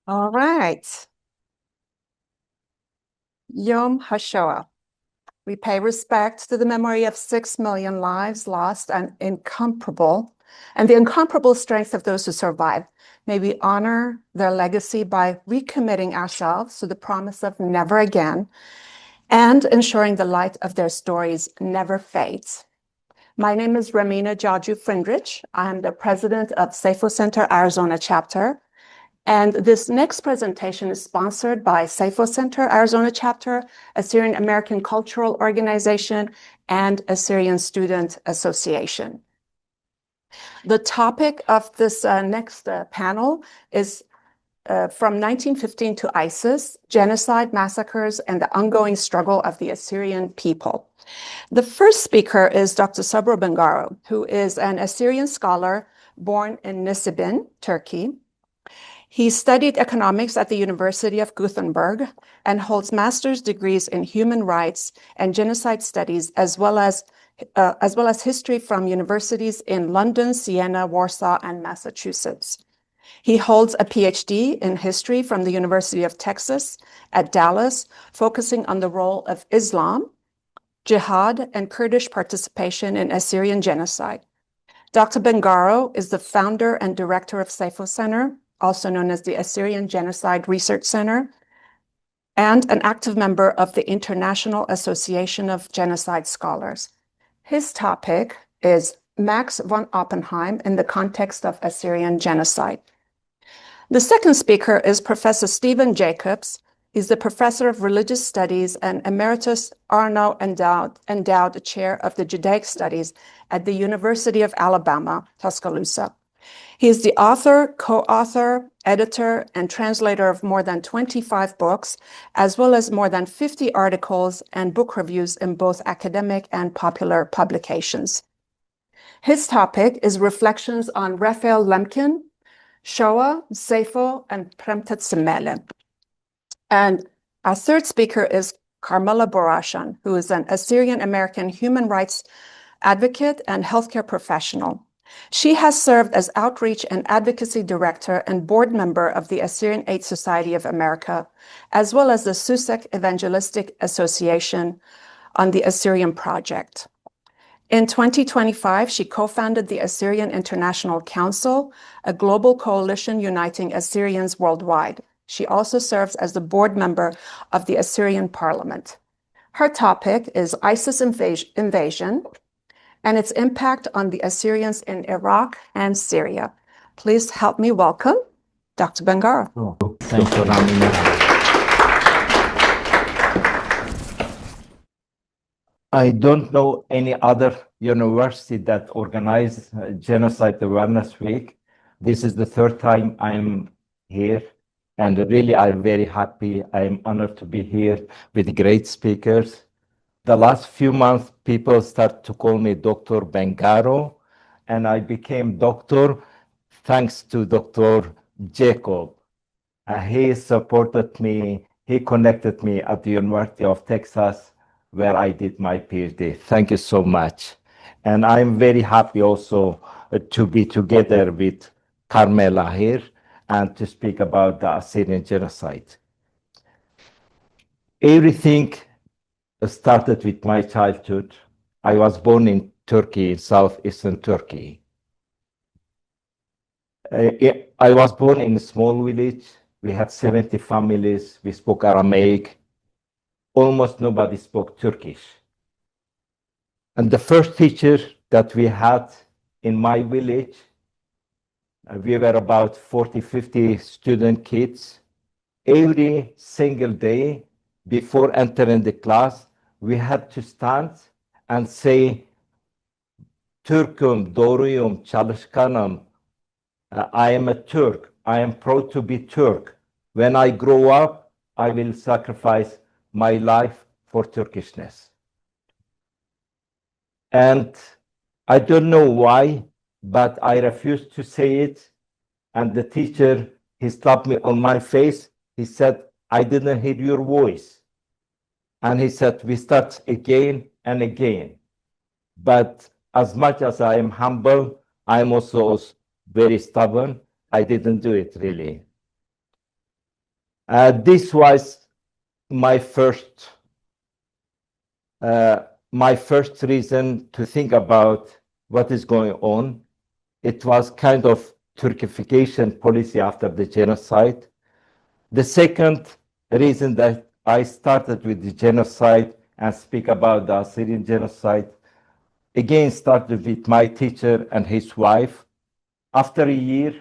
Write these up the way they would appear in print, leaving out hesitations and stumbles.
All right. Yom HaShoah. We pay respect to the memory of 6 million lives lost and the incomparable strength of those who survived. May we honor their legacy by recommitting ourselves to the promise of never again and ensuring the light of their stories never fades. My name is Ramina Jaju-Friedrich. I'm the president of Seyfo Center, Arizona chapter. And this next presentation is sponsored by Seyfo Center, Arizona chapter, Assyrian American Cultural Organization, and Assyrian Student Association. The topic of this next panel is from 1915 to ISIS, Genocide, Massacres, and the Ongoing Struggle of the Assyrian People. The first speaker is Dr. Sabro Bengaro, who is an Assyrian scholar born in Nsibin, Turkey. He studied economics at the University of Gothenburg and holds master's degrees in human rights and genocide studies, as well as history from universities in London, Siena, Warsaw, and Massachusetts. He holds a Ph.D. in history from the University of Texas at Dallas, focusing on the role of Islam, jihad, and Kurdish participation in Assyrian genocide. Dr. Bengaro is the founder and director of Seyfo Center, also known as the Assyrian Genocide Research Center, and an active member of the International Association of Genocide Scholars. His topic is Max von Oppenheim in the context of Assyrian genocide. The second speaker is Professor Stephen Jacobs. He's the professor of religious studies and Emeritus Aronov Endowed Chair of the Judaic Studies at the University of Alabama, Tuscaloosa. He is the author, co-author, editor, and translator of more than 25 books, as well as more than 50 articles and book reviews in both academic and popular publications. His topic is reflections on Raphael Lemkin, Shoah, Seyfo, and Premtet Semele. And our third speaker is Carmela Borashan, who is an Assyrian American human rights advocate and healthcare professional. She has served as outreach and advocacy director and board member of the Assyrian Aid Society of America, as well as the Susek Evangelistic Association on the Assyrian Project. In 2025, she co-founded the Assyrian International Council, a global coalition uniting Assyrians worldwide. She also serves as the board member of the Assyrian Parliament. Her topic is ISIS invasion and its impact on the Assyrians in Iraq and Syria. Please help me welcome Dr. Bengaro. Oh, thank you, Ramina. I don't know any other university that organized Genocide Awareness Week. This is the third time I'm here, and really I'm very happy. I'm honored to be here with great speakers. The last few months, people start to call me Dr. Bengaro, and I became doctor thanks to Dr. Jacob. He supported me, he connected me at the University of Texas, where I did my PhD. Thank you so much. And I'm very happy also to be together with Carmela here and to speak about the Assyrian genocide. Everything started with my childhood. I was born in Turkey, southeastern Turkey. I was born in a small village. We had 70 families. We spoke Aramaic. Almost nobody spoke Turkish. And the first teacher that we had in my village, we were about 40, 50 student kids. Every single day before entering the class, we had to stand and say, Türk'üm, doğruyum, çalışkanım. I am a Turk. I am proud to be Turk. When I grow up, I will sacrifice my life for Turkishness. And I don't know why, but I refused to say it. And the teacher, he slapped me on my face. He said, I didn't hear your voice. And he said, we start again and again. But as much as I am humble, I'm also very stubborn. I didn't do it really. This was my first reason to think about what is going on. It was kind of Turkification policy after the genocide. The second reason that I started with the genocide and speak about the Assyrian genocide, again, started with my teacher and his wife. After a year,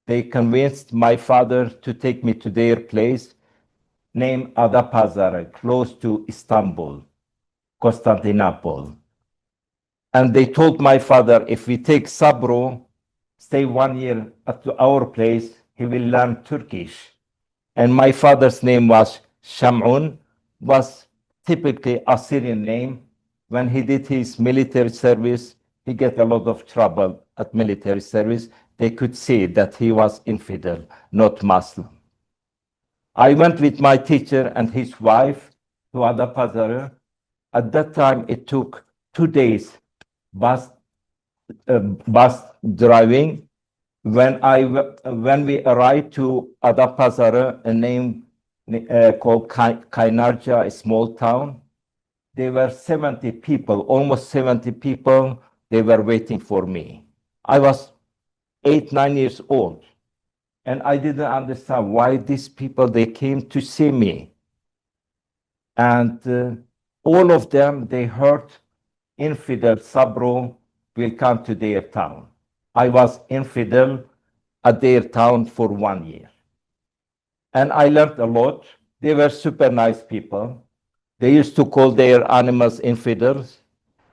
they convinced my father to take me to their place named Adapazarı, close to Istanbul, Constantinople. And they told my father, if we take Sabro, stay 1 year at our place, he will learn Turkish. And my father's name was Shamun, was typically Assyrian name. When he did his military service, he get a lot of trouble at military service. They could see that he was infidel, not Muslim. I went with my teacher and his wife to Adapazarı. At that time, it took 2 days bus driving. When we arrived to Adapazarı, a name called Kaynarca, a small town, there were 70 people, almost 70 people. They were waiting for me. I was 8, 9 years old, and I didn't understand why these people, they came to see me. And all of them, they heard infidel Sabro will come to their town. I was infidel at their town for 1 year. And I learned a lot. They were super nice people. They used to call their animals infidels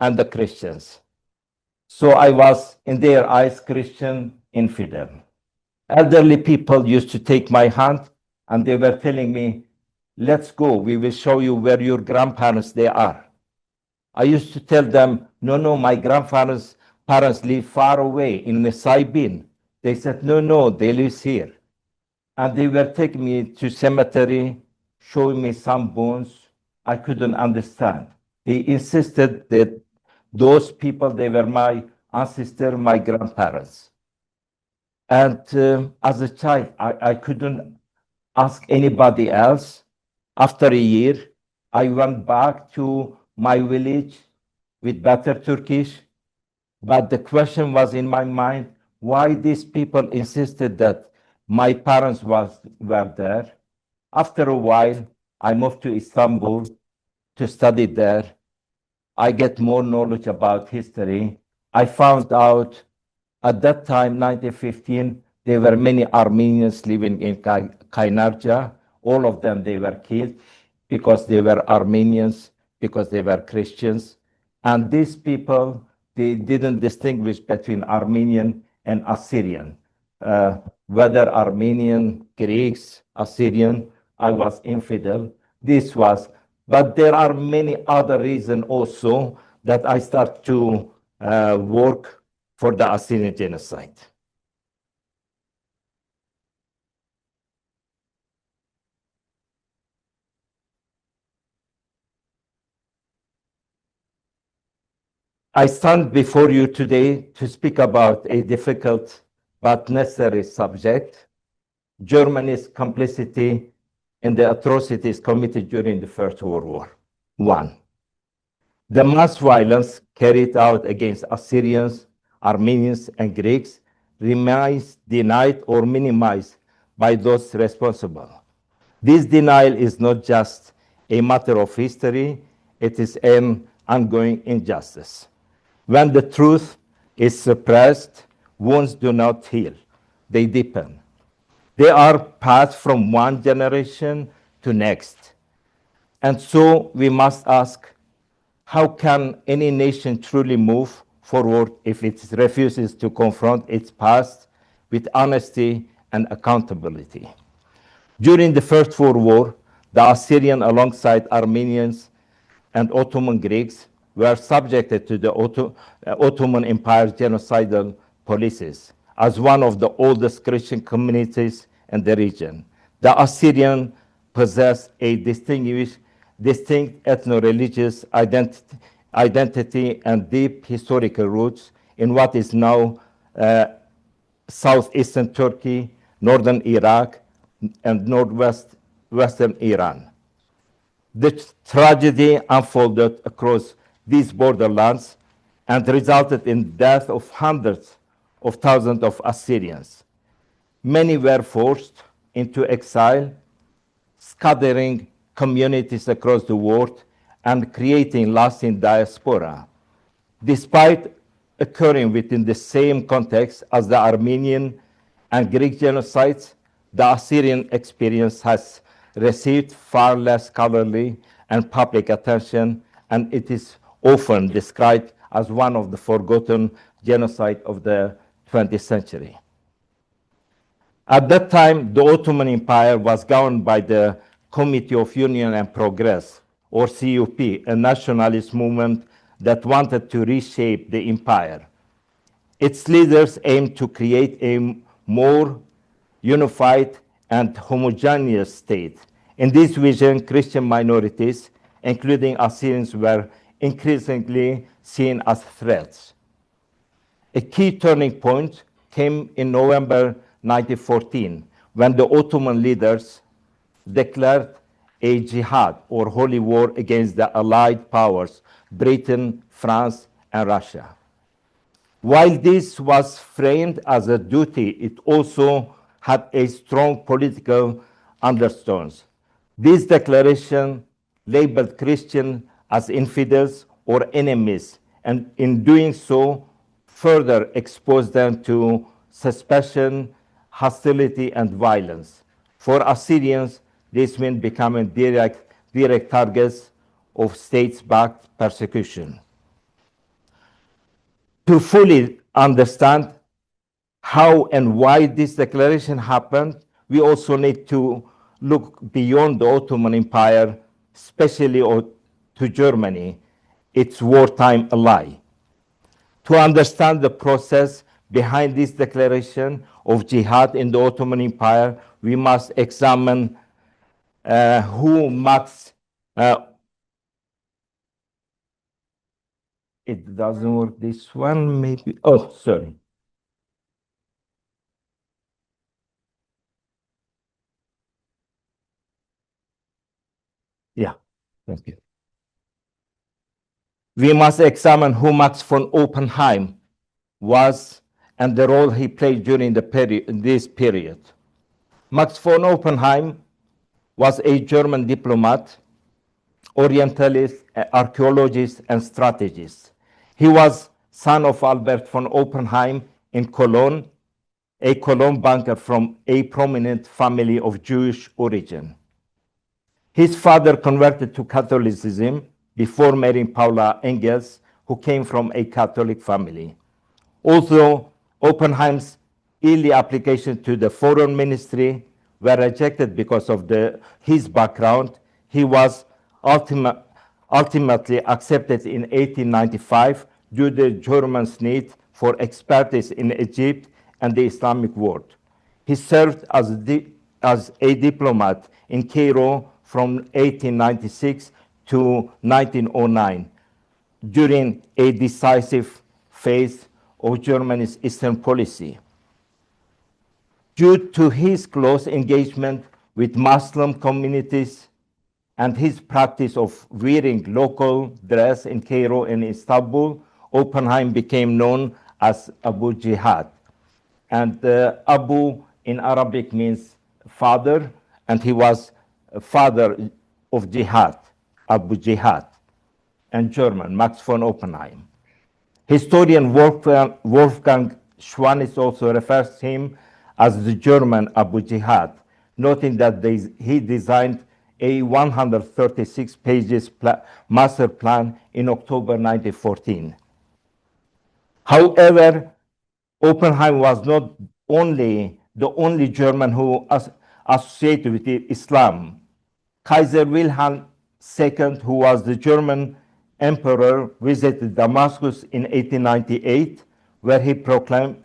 and the Christians. So I was, in their eyes, Christian infidel. Elderly people used to take my hand and they were telling me, let's go, we will show you where your grandparents they are. I used to tell them, no, my grandparents live far away in Nsibin. They said, no, they live here. And they were taking me to cemetery, showing me some bones. I couldn't understand. They insisted that those people, they were my ancestors, my grandparents. And as a child, I couldn't ask anybody else. After a year, I went back to my village with better Turkish. But the question was in my mind, why these people insisted that my parents were there. After a while, I moved to Istanbul to study there. I get more knowledge about history. I found out at that time, 1915, there were many Armenians living in Kaynarca. All of them, they were killed because they were Armenians, because they were Christians. And these people, they didn't distinguish between Armenian and Assyrian. Whether Armenian, Greeks, Assyrian, I was infidel. This was, but there are many other reasons also that I start to work for the Assyrian genocide. I stand before you today to speak about a difficult but necessary subject, Germany's complicity in the atrocities committed during the First World War. 1. The mass violence carried out against Assyrians, Armenians, and Greeks remains denied or minimized by those responsible. This denial is not just a matter of history, it is an ongoing injustice. When the truth is suppressed, wounds do not heal, they deepen. They are passed from one generation to next. And so we must ask, how can any nation truly move forward if it refuses to confront its past with honesty and accountability? During the First World War, the Assyrian, alongside Armenians and Ottoman Greeks, were subjected to the Ottoman Empire's genocidal policies as one of the oldest Christian communities in the region. The Assyrian possessed a distinct ethno-religious identity and deep historical roots in what is now southeastern Turkey, northern Iraq, and western Iran. The tragedy unfolded across these borderlands and resulted in the death of hundreds of thousands of Assyrians. Many were forced into exile, scattering communities across the world and creating lasting diaspora. Despite occurring within the same context as the Armenian and Greek genocides, the Assyrian experience has received far less scholarly and public attention, and it is often described as one of the forgotten genocides of the 20th century. At that time, the Ottoman Empire was governed by the Committee of Union and Progress, or CUP, a nationalist movement that wanted to reshape the empire. Its leaders aimed to create a more unified and homogeneous state. In this vision, Christian minorities, including Assyrians, were increasingly seen as threats. A key turning point came in November 1914, when the Ottoman leaders declared a jihad, or holy war, against the allied powers, Britain, France, and Russia. While this was framed as a duty, it also had a strong political undertones. This declaration labeled Christians as infidels or enemies, and in doing so, further exposed them to suspicion, hostility, and violence. For Assyrians, this meant becoming direct targets of state-backed persecution. To fully understand how and why this declaration happened, we also need to look beyond the Ottoman Empire, especially to Germany, its wartime ally. To understand the process behind this declaration of jihad in the Ottoman Empire, we must examine who Max. It doesn't work this one, maybe. Oh, sorry. Yeah, thank you. We must examine who Max von Oppenheim was and the role he played during this period. Max von Oppenheim was a German diplomat, Orientalist, archaeologist, and strategist. He was son of Albert von Oppenheim in Cologne, a Cologne banker from a prominent family of Jewish origin. His father converted to Catholicism before marrying Paula Engels, who came from a Catholic family. Although Oppenheim's early application to the foreign ministry were rejected because of his background, he was ultimately accepted in 1895 due to the Germans' need for expertise in Egypt and the Islamic world. He served as a diplomat in Cairo from 1896 to 1909 during a decisive phase of Germany's Eastern policy. Due to his close engagement with Muslim communities and his practice of wearing local dress in Cairo and Istanbul, Oppenheim became known as Abu Jihad. And Abu in Arabic means father, and he was a father of jihad, Abu Jihad, and German, Max von Oppenheim. Historian Wolfgang Schwanitz also refers to him as the German Abu Jihad, noting that he designed a 136 pages master plan in October 1914. However, Oppenheim was not the only German who associated with Islam. Kaiser Wilhelm II, who was the German emperor, visited Damascus in 1898, where he proclaimed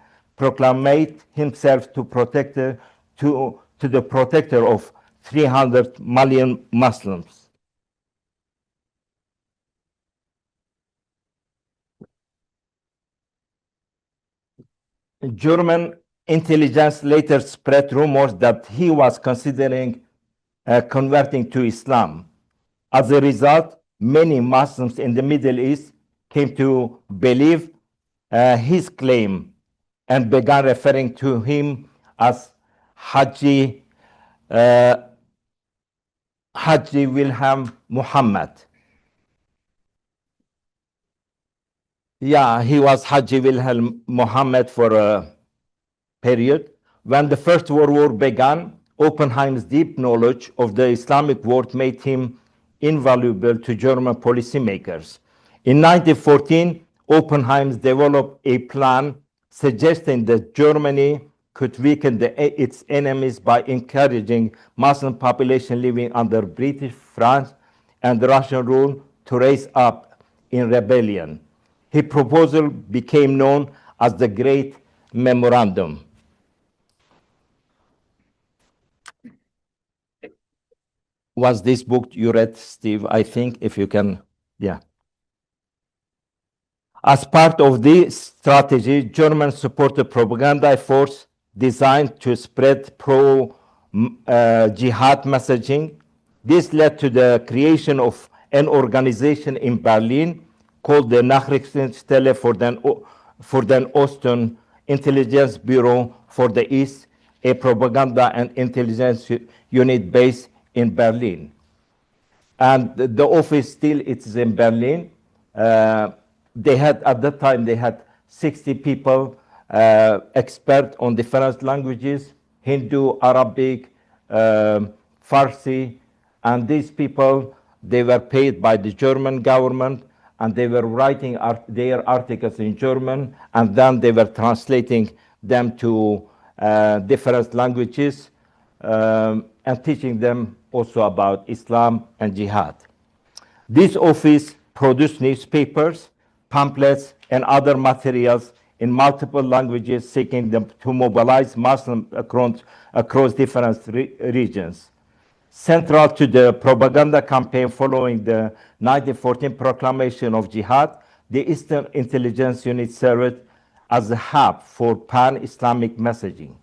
himself to the protector of 300 million Muslims. German intelligence later spread rumors that he was considering converting to Islam. As a result, many Muslims in the Middle East came to believe his claim and began referring to him as Haji Wilhelm Muhammad. Yeah, he was Haji Wilhelm Muhammad for a period. When the First World War began, Oppenheim's deep knowledge of the Islamic world made him invaluable to German policymakers. In 1914, Oppenheim developed a plan suggesting that Germany could weaken its enemies by encouraging Muslim population living under British, France, and Russian rule to rise up in rebellion. His proposal became known as the Great Memorandum. Was this book you read, Steve? I think if you can, yeah. As part of this strategy, Germans supported propaganda efforts designed to spread pro-jihad messaging. This led to the creation of an organization in Berlin called the Nachrichtenstelle for den Osten Intelligence Bureau for the East, a propaganda and intelligence unit based in Berlin. And the office still is in Berlin. They had, at that time, they had 60 people, expert on different languages, Hindu, Arabic, Farsi, and these people, they were paid by the German government, and they were writing their articles in German, and then they were translating them to different languages, and teaching them also about Islam and jihad. This office produced newspapers, pamphlets, and other materials in multiple languages, seeking them to mobilize Muslims across different regions. Central to the propaganda campaign following the 1914 proclamation of jihad, the Eastern Intelligence Unit served as a hub for pan-Islamic messaging.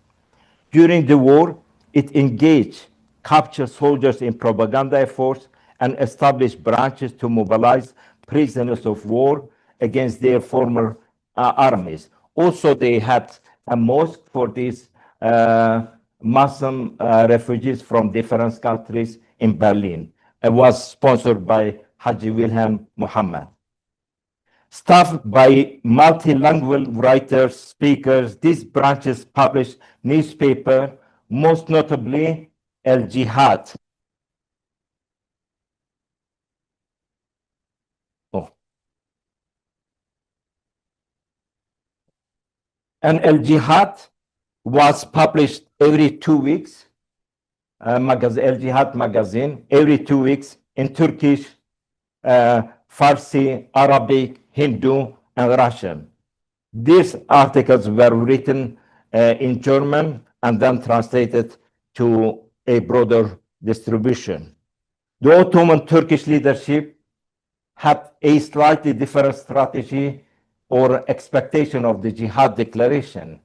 During the war, it engaged captured soldiers in propaganda efforts and established branches to mobilize prisoners of war against their former armies. Also, they had a mosque for these Muslim refugees from different countries in Berlin. It was sponsored by Haji Wilhelm Muhammad. Staffed by multilingual writers, speakers, these branches published newspapers, most notably El Jihad. And El Jihad was published every 2 weeks, El Jihad magazine, every 2 weeks in Turkish, Farsi, Arabic, Hindu, and Russian. These articles were written in German and then translated to a broader distribution. The Ottoman Turkish leadership had a slightly different strategy or expectation of the jihad declaration.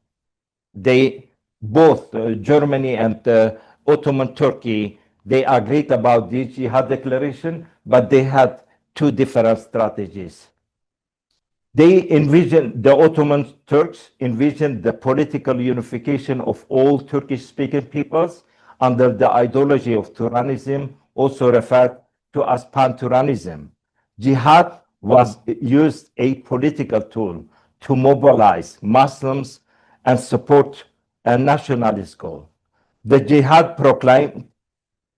They, both Germany and Ottoman Turkey, they agreed about the jihad declaration, but they had two different strategies. They envisioned, the Ottoman Turks envisioned the political unification of all Turkish-speaking peoples under the ideology of Turanism, also referred to as Pan-Turanism. Jihad was used a political tool to mobilize Muslims and support a nationalist goal. The jihad proclaimed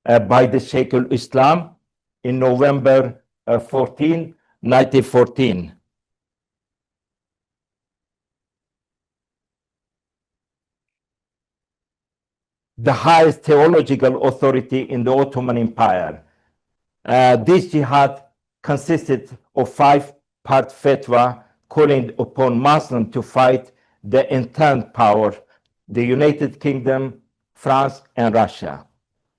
by the Sheikh al-Islam in November 1914. The highest theological authority in the Ottoman Empire. This jihad consisted of 5-part fatwa calling upon Muslims to fight the entente power, the United Kingdom, France, and Russia.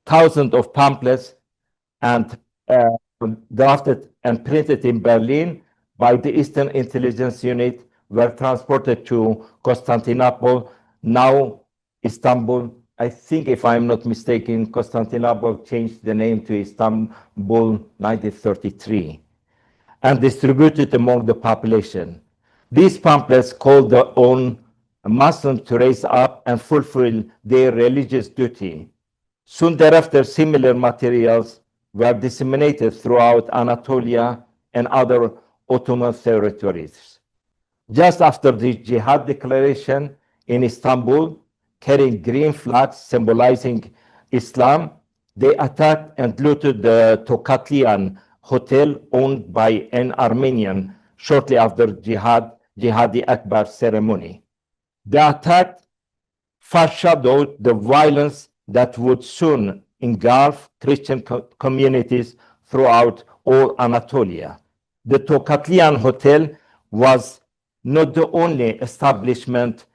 Thousands of pamphlets and drafted and printed in Berlin by the Eastern Intelligence Unit were transported to Constantinople now Istanbul. I think, if I'm not mistaken, Constantinople changed the name to Istanbul 1933 and distributed among the population. These pamphlets called on Muslims to raise up and fulfill their religious duty. Soon thereafter, similar materials were disseminated throughout Anatolia and other Ottoman territories. Just after the jihad declaration in Istanbul, carrying green flags symbolizing Islam, they attacked and looted the Tokatlian hotel owned by an Armenian shortly after Jihadi Akbar ceremony. The attack foreshadowed the violence that would soon engulf Christian communities throughout all Anatolia. The Tokatlian hotel was not the only establishment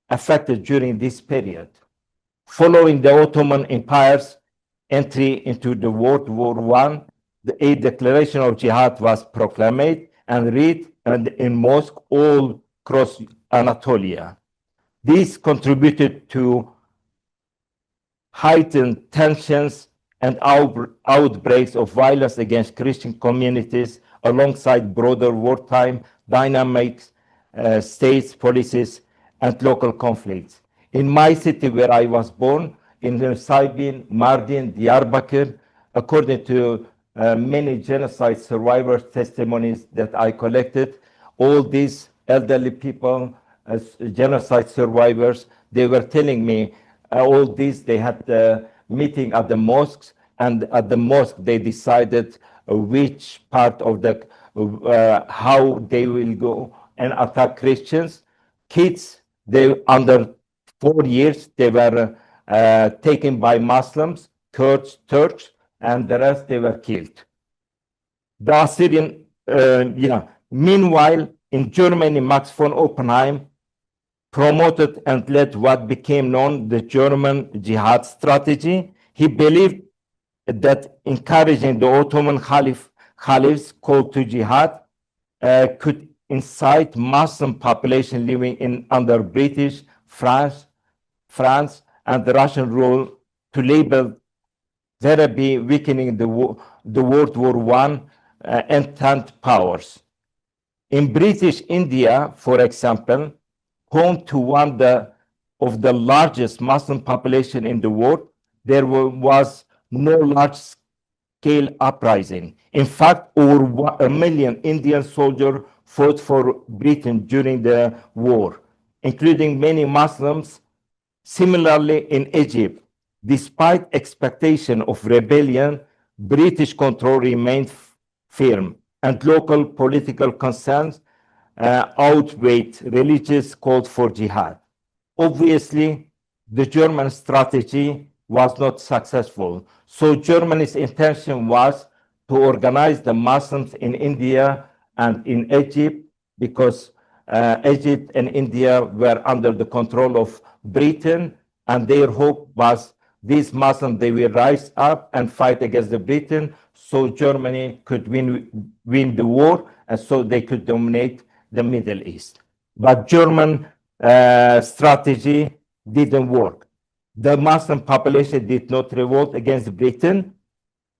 affected during this period. Following the Ottoman Empire's entry into the World War I, a declaration of jihad was proclaimed and read in mosques all across Anatolia. This contributed to heightened tensions and outbreaks of violence against Christian communities alongside broader wartime dynamics, states, policies, and local conflicts. In my city where I was born, in Nsibin, Mardin, Diyarbakir, according to many genocide survivors' testimonies that I collected, all these elderly people, as genocide survivors, they were telling me all this. They had a meeting at the mosques, and at the mosque they decided which part of the how they will go and attack Christians. Kids, they under 4 years, they were taken by Muslims, Kurds, Turks, and the rest they were killed. The Assyrian, Meanwhile, in Germany, Max von Oppenheim promoted and led what became known the German jihad strategy. He believed that encouraging the Ottoman caliph's call to jihad could incite Muslim population living under British, France, and the Russian rule to label thereby weakening the World War I Entente powers. In British India, for example, home to one of the largest Muslim population in the world, there was no large-scale uprising. In fact, over 1 million Indian soldiers fought for Britain during the war, including many Muslims. Similarly, in Egypt, despite expectation of rebellion, British control remained firm, and local political concerns outweighed religious calls for jihad. Obviously, the German strategy was not successful. So Germany's intention was to organize the Muslims in India and in Egypt, because Egypt and India were under the control of Britain, and their hope was these Muslims, they will rise up and fight against the Britain, so Germany could win the war, and so they could dominate the Middle East. But German strategy didn't work. The Muslim population did not revolt against Britain.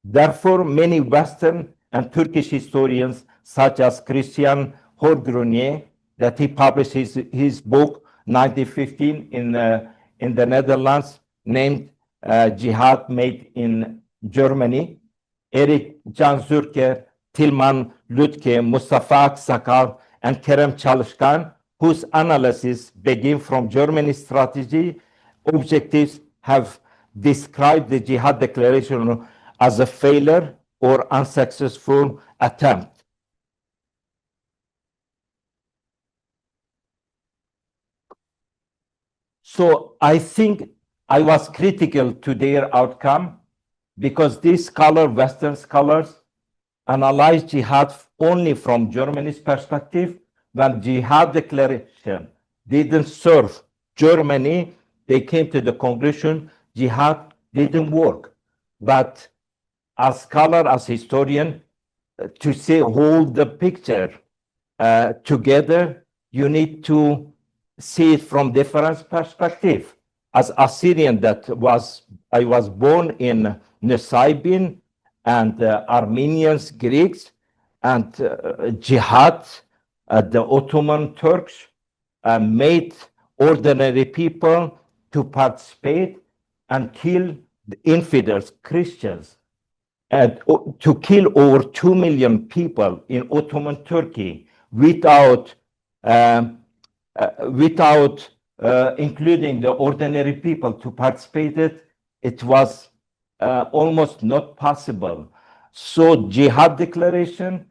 Therefore, many Western and Turkish historians, such as Christian Horgrunier, that he published his book 1915 in the Netherlands, named Jihad Made in Germany. Eric Can Zürcher, Tilman Lütke, Mustafa Aksakal, and Kerem Çalışkan, whose analysis begin from Germany's strategy objectives, have described the Jihad Declaration as a failure or unsuccessful attempt. So I think I was critical to their outcome, because these Western scholars analyze jihad only from Germany's perspective. When Jihad Declaration didn't serve Germany, they came to the conclusion jihad didn't work. But as scholar, as historian, to say hold the picture together, you need to see it from different perspective. As Assyrian, I was born in Nsibin, and Armenians, Greeks, and jihad, the Ottoman Turks made ordinary people to participate and kill the infidels, Christians, and to kill over 2 million people in Ottoman Turkey without including the ordinary people to participate it was almost not possible. So jihad declaration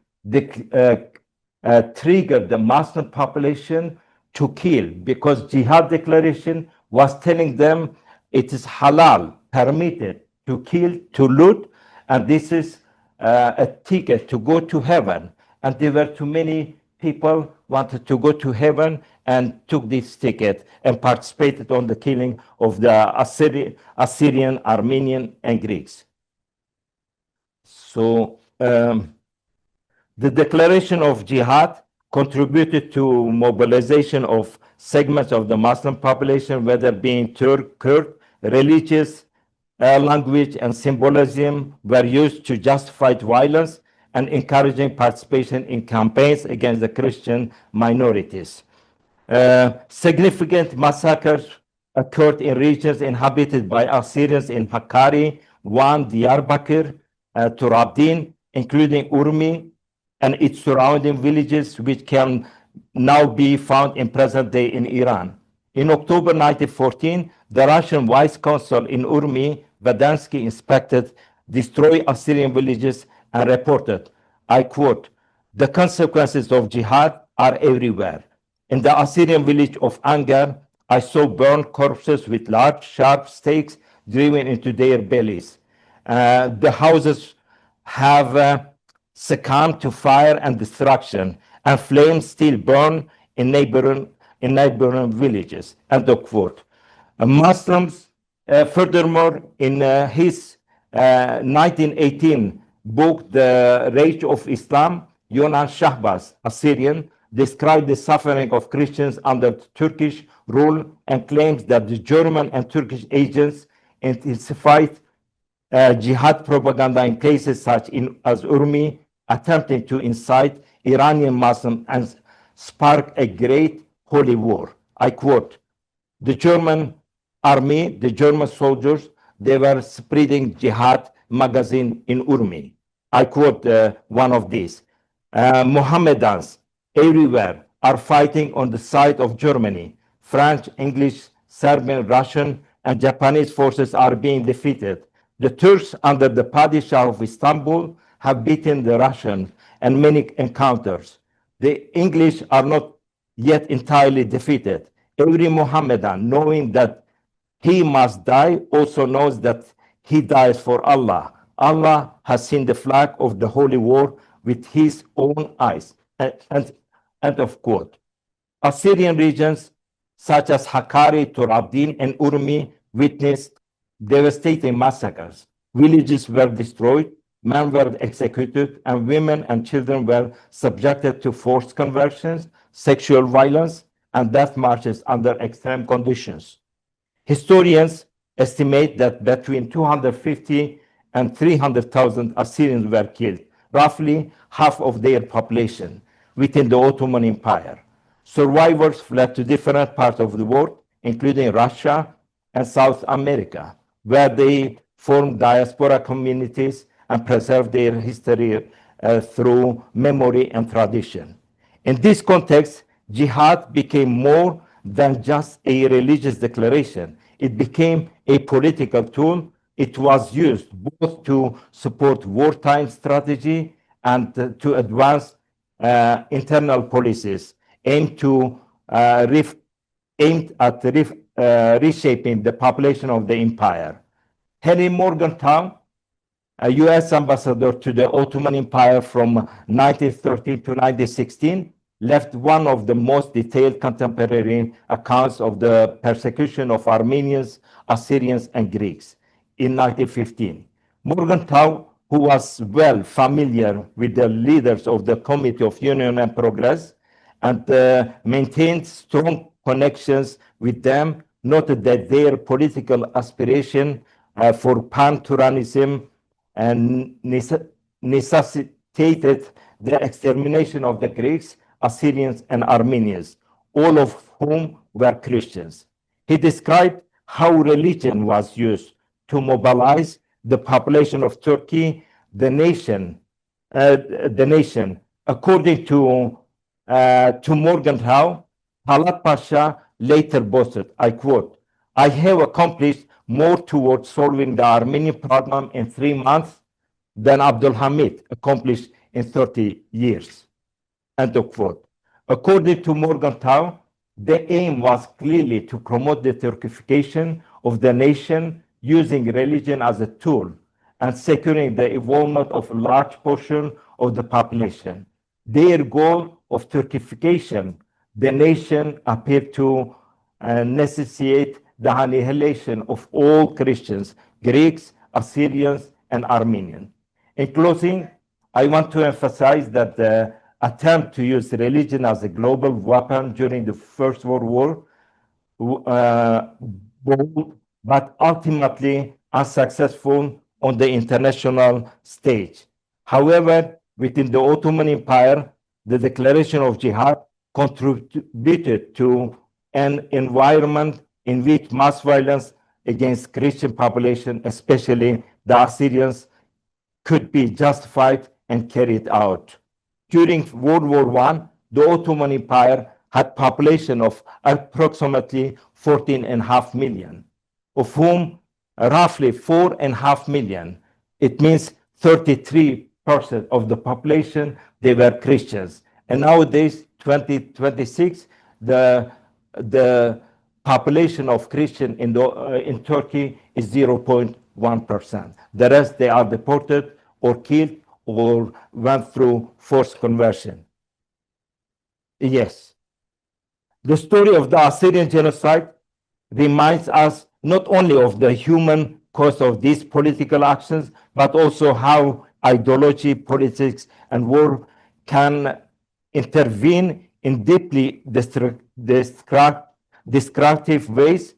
triggered the Muslim population to kill, because jihad declaration was telling them it is halal, permitted to kill, to loot, and this is a ticket to go to heaven. And there were too many people wanted to go to heaven and took this ticket and participated on the killing of the Assyrian, Armenian, and Greeks. So the declaration of jihad contributed to mobilization of segments of the Muslim population, whether being Turk, Kurd, religious, language, and symbolism were used to justify violence and encouraging participation in campaigns against the Christian minorities. Significant massacres occurred in regions inhabited by Assyrians in Hakkari, Van, Diyarbakir, Tur Abdin, including Urmi and its surrounding villages, which can now be found in present day in Iran. In October 1914, the Russian Vice Consul in Urmi, Vadansky, inspected destroyed Assyrian villages and reported, I quote, "The consequences of jihad are everywhere. In the Assyrian village of Angar, I saw burned corpses with large, sharp stakes driven into their bellies. The houses have succumbed to fire and destruction, and flames still burn in neighboring villages." End of quote. Muslims, furthermore, in his 1918 book, The Rage of Islam, Yonan Shahbaz, Assyrian, described the suffering of Christians under Turkish rule and claims that the German and Turkish agents intensified jihad propaganda in places such as Urmi, attempting to incite Iranian Muslims and spark a great holy war. I quote, "The German army, the German soldiers, they were spreading jihad magazine in Urmi." I quote one of these. "Mohammedans everywhere are fighting on the side of Germany. French, English, Serbian, Russian, and Japanese forces are being defeated. The Turks under the Padishah of Istanbul have beaten the Russians and many encounters. The English are not yet entirely defeated. Every Mohammedan, knowing that he must die, also knows that he dies for Allah. Allah has seen the flag of the holy war with his own eyes." End of quote. Assyrian regions such as Hakkari, Tur Abdin, and Urmi witnessed devastating massacres. Villages were destroyed, men were executed, and women and children were subjected to forced conversions, sexual violence, and death marches under extreme conditions. Historians estimate that between 250 and 300,000 Assyrians were killed, roughly half of their population, within the Ottoman Empire. Survivors fled to different parts of the world, including Russia and South America, where they formed diaspora communities and preserved their history through memory and tradition. In this context, jihad became more than just a religious declaration. It became a political tool. It was used both to support wartime strategy and to advance internal policies aimed at reshaping the population of the empire. Henry Morgenthau, a U.S. ambassador to the Ottoman Empire from 1913 to 1916, left one of the most detailed contemporary accounts of the persecution of Armenians, Assyrians, and Greeks in 1915. Morgenthau, who was well familiar with the leaders of the Committee of Union and Progress and maintained strong connections with them, noted that their political aspiration for pan-Turanism and necessitated the extermination of the Greeks, Assyrians, and Armenians, all of whom were Christians. He described how religion was used to mobilize the population of Turkey, the nation. According to Morgenthau, Talat Pasha later boasted, I quote, "I have accomplished more towards solving the Armenian problem in 3 months than Abdul Hamid accomplished in 30 years." End of quote. According to Morgenthau, the aim was clearly to promote the Turkification of the nation using religion as a tool and securing the involvement of a large portion of the population. Their goal of Turkification, the nation appeared to necessitate the annihilation of all Christians, Greeks, Assyrians, and Armenians. In closing, I want to emphasize that the attempt to use religion as a global weapon during the First World War, bold, but ultimately unsuccessful on the international stage. However, within the Ottoman Empire, the declaration of jihad contributed to an environment in which mass violence against Christian population, especially the Assyrians, could be justified and carried out. During World War I, the Ottoman Empire had population of approximately 14.5 million, of whom roughly 4.5 million, it means 33% of the population, they were Christians. And nowadays, 2026, the population of Christian in Turkey is 0.1%. The rest, they are deported or killed or went through forced conversion. Yes. The story of the Assyrian genocide reminds us not only of the human cost of these political actions, but also how ideology, politics, and war can intervene in deeply destructive ways.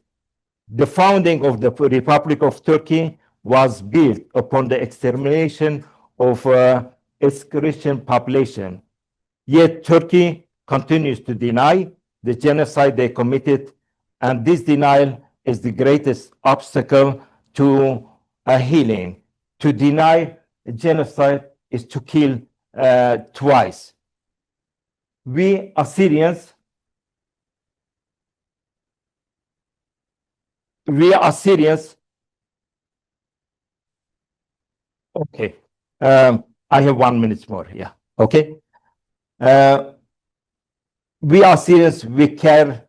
The founding of the Republic of Turkey was built upon the extermination of its Christian population. Yet Turkey continues to deny the genocide they committed, and this denial is the greatest obstacle to a healing. To deny genocide is to kill twice. We Assyrians, okay, I have 1 minute more, yeah, okay. We Assyrians, we care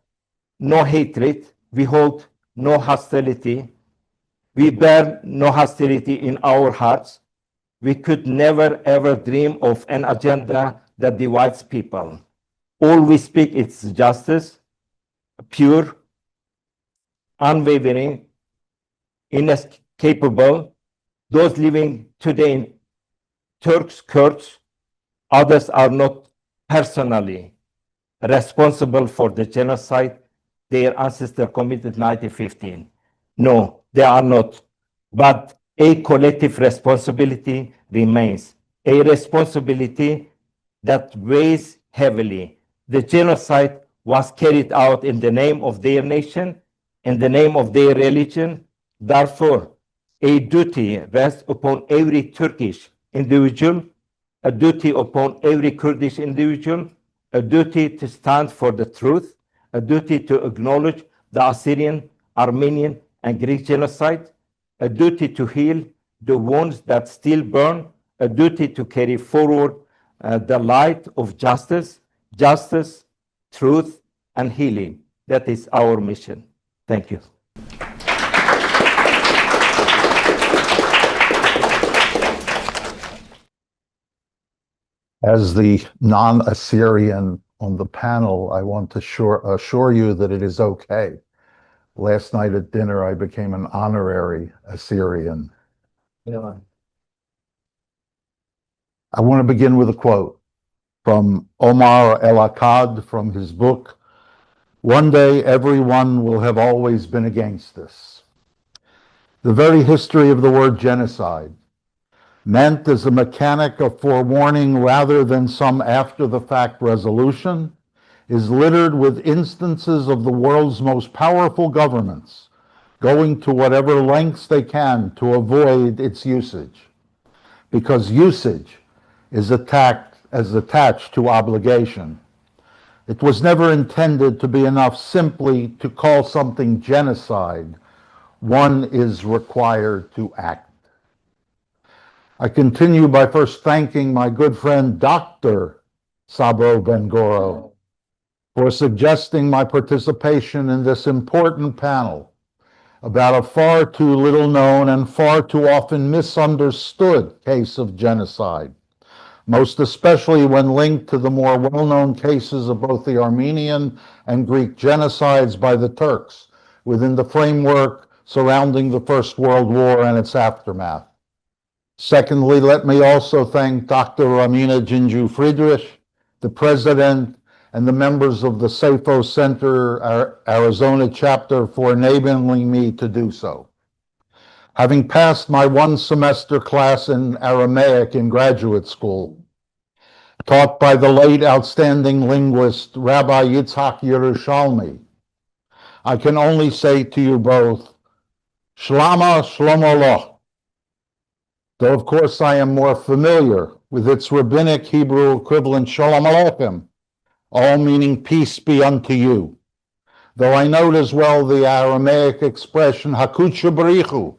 no hatred, we hold no hostility, we bear no hostility in our hearts. We could never ever dream of an agenda that divides people. All we speak is justice, pure, unwavering, inescapable. Those living today in Turks, Kurds, others are not personally responsible for the genocide their ancestors committed in 1915. No, they are not. But a collective responsibility remains, a responsibility that weighs heavily. The genocide was carried out in the name of their nation, in the name of their religion. Therefore, a duty rests upon every Turkish individual, a duty upon every Kurdish individual, a duty to stand for the truth, a duty to acknowledge the Assyrian, Armenian, and Greek genocide, a duty to heal the wounds that still burn, a duty to carry forward the light of justice, truth, and healing. That is our mission. Thank you. As the non-Assyrian on the panel, I want to assure you that it is okay. Last night at dinner, I became an honorary Assyrian. Yeah. I want to begin with a quote from Omar El Akkad from his book, One day, everyone will have always been against this. The very history of the word genocide, meant as a mechanic of forewarning rather than some after-the-fact resolution, is littered with instances of the world's most powerful governments going to whatever lengths they can to avoid its usage, because usage is attached to obligation. It was never intended to be enough simply to call something genocide. One is required to act. I continue by first thanking my good friend, Dr. Sabro Bengaro, for suggesting my participation in this important panel about a far too little known and far too often misunderstood case of genocide, most especially when linked to the more well-known cases of both the Armenian and Greek genocides by the Turks within the framework surrounding the First World War and its aftermath. Secondly, let me also thank Dr. Ramina Jinju Friedrich, the president and the members of the Seyfo Center, Arizona chapter, for enabling me to do so. Having passed my one-semester class in Aramaic in graduate school, taught by the late outstanding linguist Rabbi Yitzhak Yerushalmi, I can only say to you both, Shlama Shlomo Lo, though of course I am more familiar with its rabbinic Hebrew equivalent Shalom Aleichem, all meaning peace be unto you. Though I note as well the Aramaic expression Hakudsha Barichu,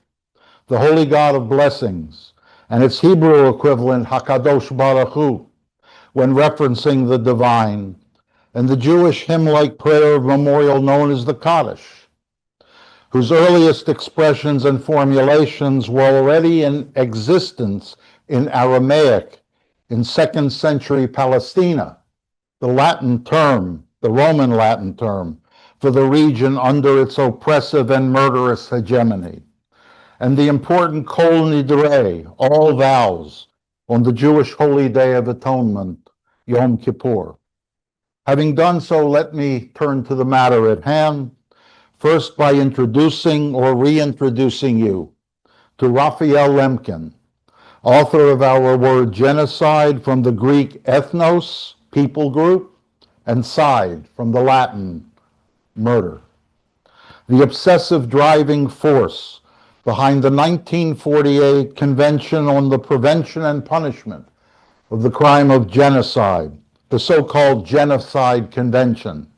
the Holy God of Blessings, and its Hebrew equivalent Hakadosh Baruch Hu, when referencing the divine, and the Jewish hymn-like prayer of memorial known as the Kaddish, whose earliest expressions and formulations were already in existence in Aramaic in 2nd century Palestina, the Roman Latin term, for the region under its oppressive and murderous hegemony, and the important Kol Nidrei, all vows, on the Jewish holy day of atonement, Yom Kippur. Having done so, let me turn to the matter at hand, first by introducing or reintroducing you to Raphael Lemkin, author of our word genocide from the Greek ethnos, people group, and side from the Latin, murder. The obsessive driving force behind the 1948 Convention on the Prevention and Punishment of the Crime of Genocide, the so-called Genocide Convention,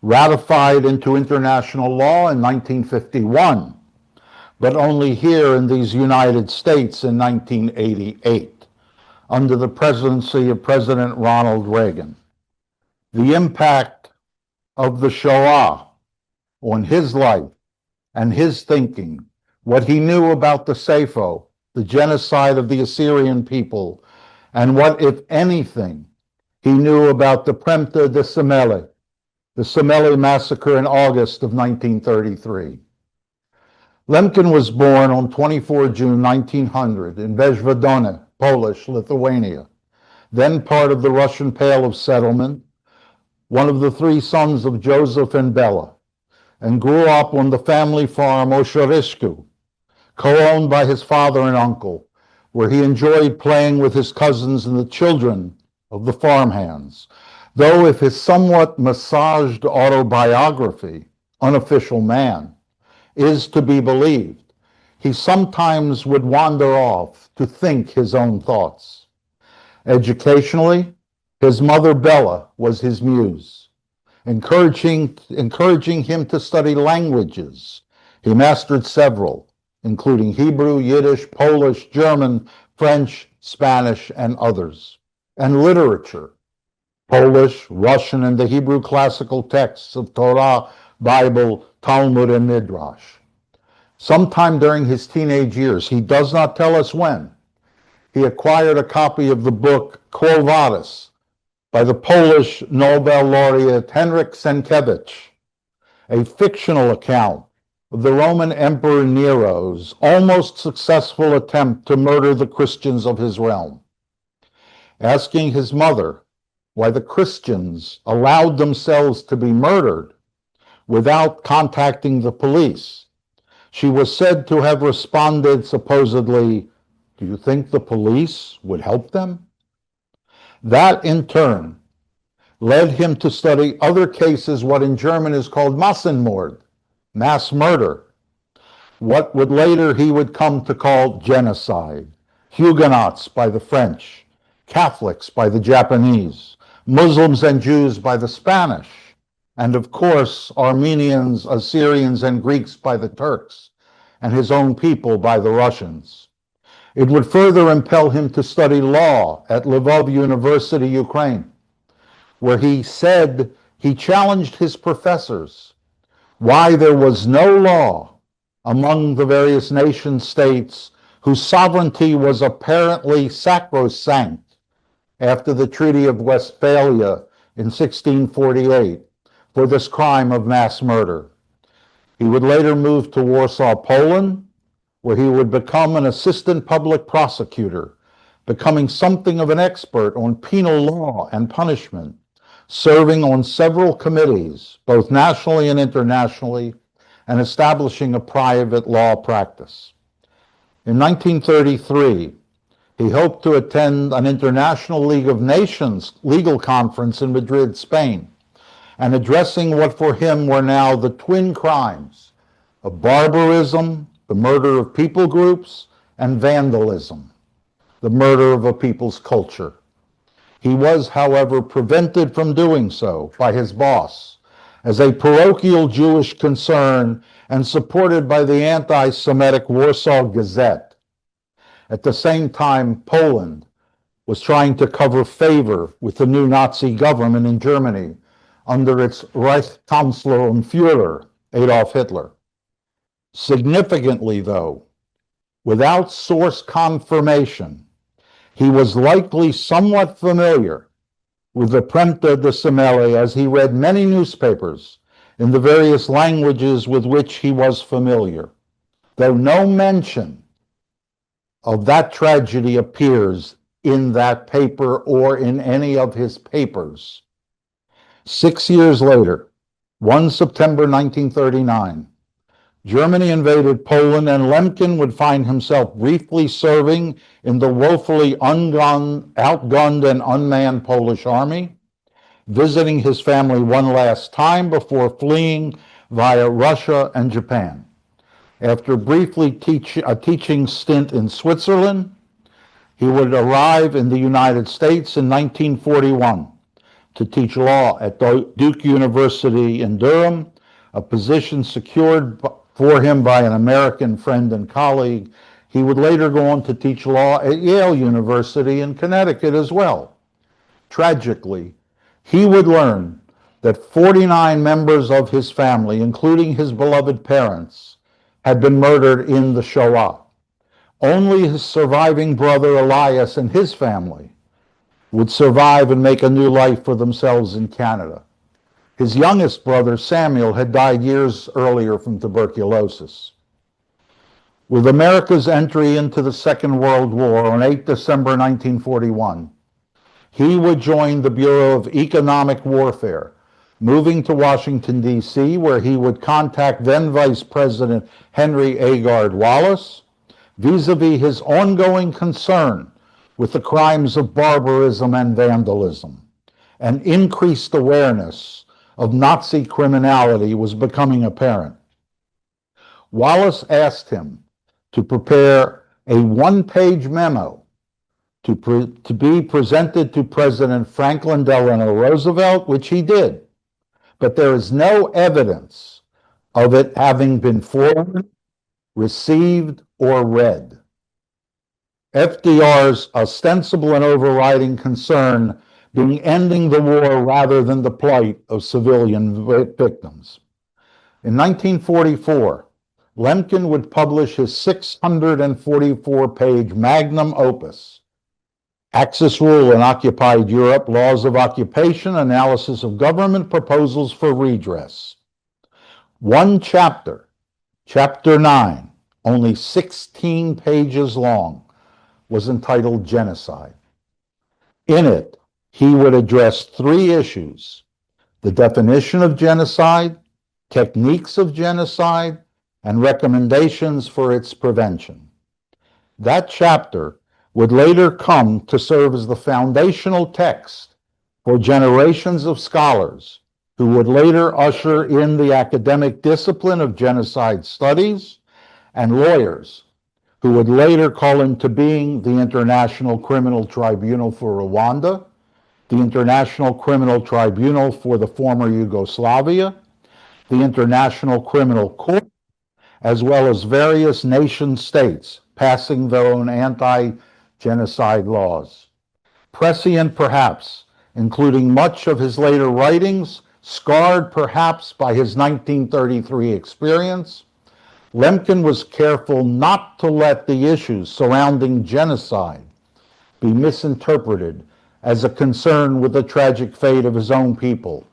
ratified into international law in 1951, but only here in these United States in 1988, under the presidency of President Ronald Reagan. The impact of the Shoah on his life and his thinking, what he knew about the Seyfo, the genocide of the Assyrian people, and what, if anything, he knew about the Premta de Semele, the Semele massacre in August of 1933. Lemkin was born on 24 June 1900 in Bezvedone, Polish, Lithuania, then part of the Russian Pale of Settlement, one of the three sons of Joseph and Bella, and grew up on the family farm Osherishku, co-owned by his father and uncle, where he enjoyed playing with his cousins and the children of the farmhands. Though if his somewhat massaged autobiography, Unofficial Man, is to be believed, he sometimes would wander off to think his own thoughts. Educationally, his mother Bella was his muse, encouraging him to study languages. He mastered several, including Hebrew, Yiddish, Polish, German, French, Spanish, and others, and literature, Polish, Russian, and the Hebrew classical texts of Torah, Bible, Talmud, and Midrash. Sometime during his teenage years, he does not tell us when, he acquired a copy of the book Quo Vadis by the Polish Nobel laureate Henryk Sienkiewicz, a fictional account of the Roman Emperor Nero's almost successful attempt to murder the Christians of his realm. Asking his mother why the Christians allowed themselves to be murdered, without contacting the police. She was said to have responded supposedly, "Do you think the police would help them?" That in turn led him to study other cases, what in German is called Massenmord, mass murder, what would later he would come to call genocide, Huguenots by the French, Catholics by the Japanese, Muslims and Jews by the Spanish, and of course, Armenians, Assyrians, and Greeks by the Turks, and his own people by the Russians. It would further impel him to study law at Lvov University, Ukraine, where he said he challenged his professors why there was no law among the various nation states whose sovereignty was apparently sacrosanct after the Treaty of Westphalia in 1648 for this crime of mass murder. He would later move to Warsaw, Poland, where he would become an assistant public prosecutor, becoming something of an expert on penal law and punishment, serving on several committees, both nationally and internationally, and establishing a private law practice. In 1933, he hoped to attend an International League of Nations legal conference in Madrid, Spain, and addressing what for him were now the twin crimes of barbarism, the murder of people groups, and vandalism, the murder of a people's culture. He was, however, prevented from doing so by his boss as a parochial Jewish concern and supported by the anti-Semitic Warsaw Gazette. At the same time, Poland was trying to cover favor with the new Nazi government in Germany under its Reichskanzler und Führer, Adolf Hitler. Significantly, though, without source confirmation, he was likely somewhat familiar with the Premta de Semele as he read many newspapers in the various languages with which he was familiar, though no mention of that tragedy appears in that paper or in any of his papers. 6 years later, 1 September 1939, Germany invaded Poland, and Lemkin would find himself briefly serving in the woefully outgunned and unmanned Polish army, visiting his family one last time before fleeing via Russia and Japan. After briefly a teaching stint in Switzerland, he would arrive in the United States in 1941 to teach law at Duke University in Durham, a position secured for him by an American friend and colleague. He would later go on to teach law at Yale University in Connecticut as well. Tragically, he would learn that 49 members of his family, including his beloved parents, had been murdered in the Shoah. Only his surviving brother Elias and his family would survive and make a new life for themselves in Canada. His youngest brother, Samuel, had died years earlier from tuberculosis. With America's entry into the Second World War on 8 December 1941, he would join the Bureau of Economic Warfare, moving to Washington, D.C., where he would contact then Vice President Henry Agard Wallace vis-a-vis his ongoing concern with the crimes of barbarism and vandalism. An increased awareness of Nazi criminality was becoming apparent. Wallace asked him to prepare a one-page memo to be presented to President Franklin Delano Roosevelt, which he did, but there is no evidence of it having been forwarded, received, or read. FDR's ostensible and overriding concern being ending the war rather than the plight of civilian victims. In 1944, Lemkin would publish his 644-page magnum opus, Axis Rule in Occupied Europe, Laws of Occupation, Analysis of Government, Proposals for Redress. One chapter, Chapter 9, only 16 pages long, was entitled Genocide. In it, he would address three issues: the definition of genocide, techniques of genocide, and recommendations for its prevention. That chapter would later come to serve as the foundational text for generations of scholars who would later usher in the academic discipline of genocide studies, and lawyers who would later call into being the International Criminal Tribunal for Rwanda, the International Criminal Tribunal for the former Yugoslavia, the International Criminal Court, as well as various nation states passing their own anti-genocide laws. Prescient perhaps, including much of his later writings, scarred perhaps by his 1933 experience, Lemkin was careful not to let the issues surrounding genocide be misinterpreted as a concern with the tragic fate of his own people,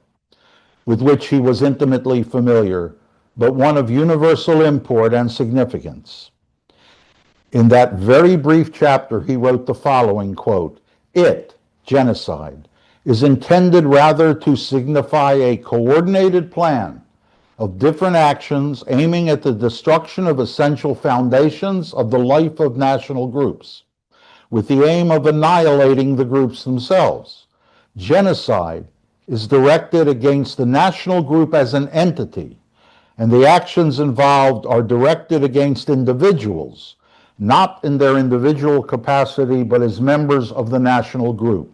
with which he was intimately familiar, but one of universal import and significance. In that very brief chapter, he wrote the following quote, genocide, is intended rather to signify a coordinated plan of different actions aiming at the destruction of essential foundations of the life of national groups, with the aim of annihilating the groups themselves. Genocide is directed against the national group as an entity, and the actions involved are directed against individuals, not in their individual capacity, but as members of the national group.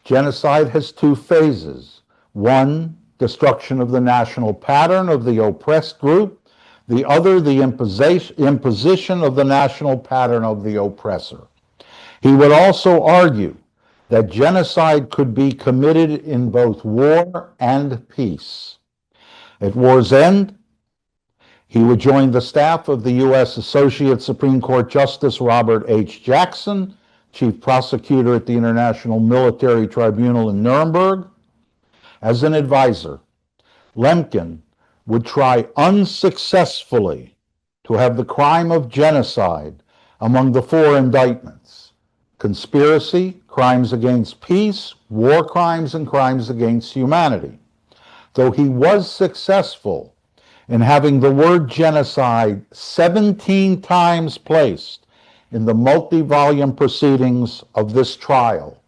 Genocide has two phases. One, destruction of the national pattern of the oppressed group. The other, the imposition of the national pattern of the oppressor. He would also argue that genocide could be committed in both war and peace. At war's end, he would join the staff of the U.S. Associate Supreme Court Justice Robert H. Jackson, Chief Prosecutor at the International Military Tribunal in Nuremberg. As an advisor, Lemkin would try unsuccessfully to have the crime of genocide among the four indictments: conspiracy, crimes against peace, war crimes, and crimes against humanity. Though he was successful in having the word genocide 17 times placed in the multi-volume proceedings of this trial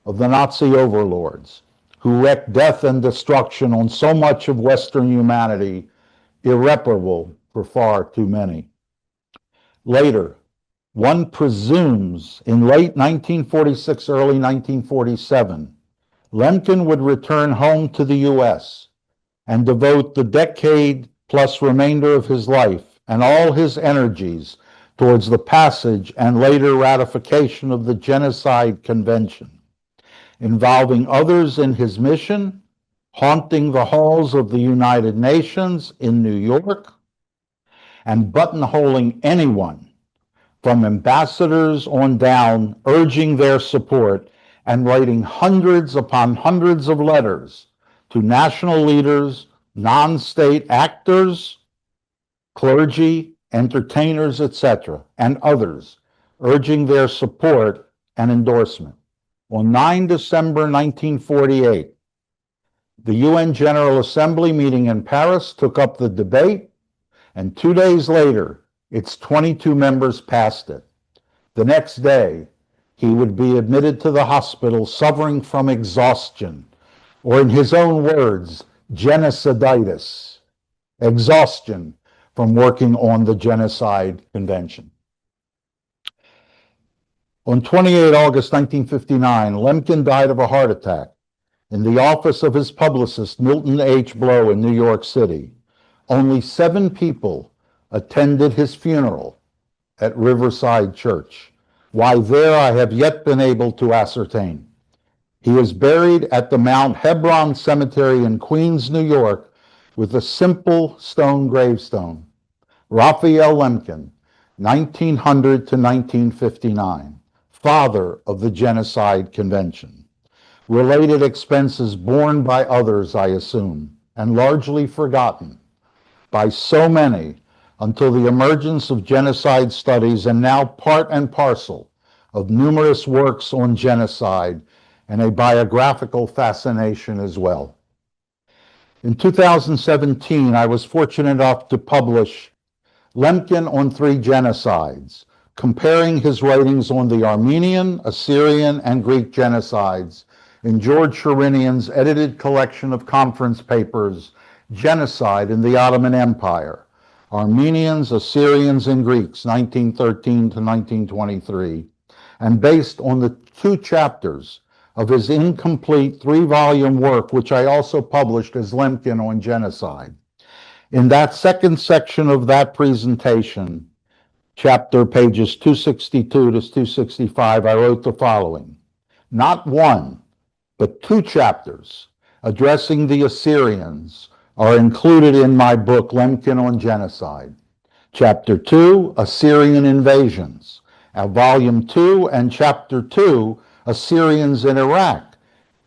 of the Nazi overlords, who wreaked death and destruction on so much of Western humanity, irreparable for far too many. Later, one presumes in late 1946, early 1947, Lemkin would return home to the U.S. and devote the decade-plus remainder of his life and all his energies towards the passage and later ratification of the Genocide Convention, involving others in his mission, haunting the halls of the United Nations in New York, and buttonholing anyone from ambassadors on down, urging their support and writing hundreds upon hundreds of letters to national leaders, non-state actors, clergy, entertainers, etc., and others, urging their support and endorsement. On 9 December 1948, the UN General Assembly meeting in Paris took up the debate, and 2 days later, its 22 members passed it. The next day, he would be admitted to the hospital suffering from exhaustion, or in his own words, genociditis, exhaustion from working on the Genocide Convention. On 28 August 1959, Lemkin died of a heart attack in the office of his publicist, Milton H. Blow, in New York City. Only 7 people attended his funeral at Riverside Church. Why there, I have yet been able to ascertain. He is buried at the Mount Hebron Cemetery in Queens, New York, with a simple stone gravestone. Raphael Lemkin, 1900 to 1959, father of the Genocide Convention. Related expenses borne by others, I assume, and largely forgotten by so many until the emergence of genocide studies, and now part and parcel of numerous works on genocide and a biographical fascination as well. In 2017, I was fortunate enough to publish Lemkin on Three Genocides, comparing his writings on the Armenian, Assyrian, and Greek genocides in George Sherinian's edited collection of conference papers, Genocide in the Ottoman Empire, Armenians, Assyrians, and Greeks, 1913 to 1923, and based on the 2 chapters of his incomplete 3-volume work, which I also published as Lemkin on Genocide. In that second section of that presentation, chapter pages 262 to 265, I wrote the following: not one, but 2 chapters addressing the Assyrians are included in my book, Lemkin on Genocide. Chapter 2, Assyrian Invasions, Volume 2, and Chapter 2, Assyrians in Iraq,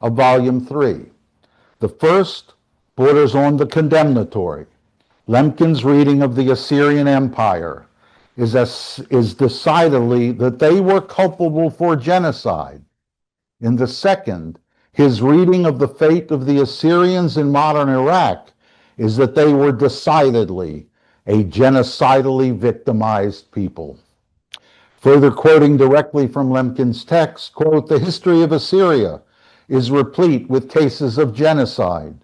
Volume 3. The first borders on the condemnatory. Lemkin's reading of the Assyrian Empire is decidedly that they were culpable for genocide. In the second, his reading of the fate of the Assyrians in modern Iraq is that they were decidedly a genocidally victimized people. Further quoting directly from Lemkin's text, quote, "The history of Assyria is replete with cases of genocide.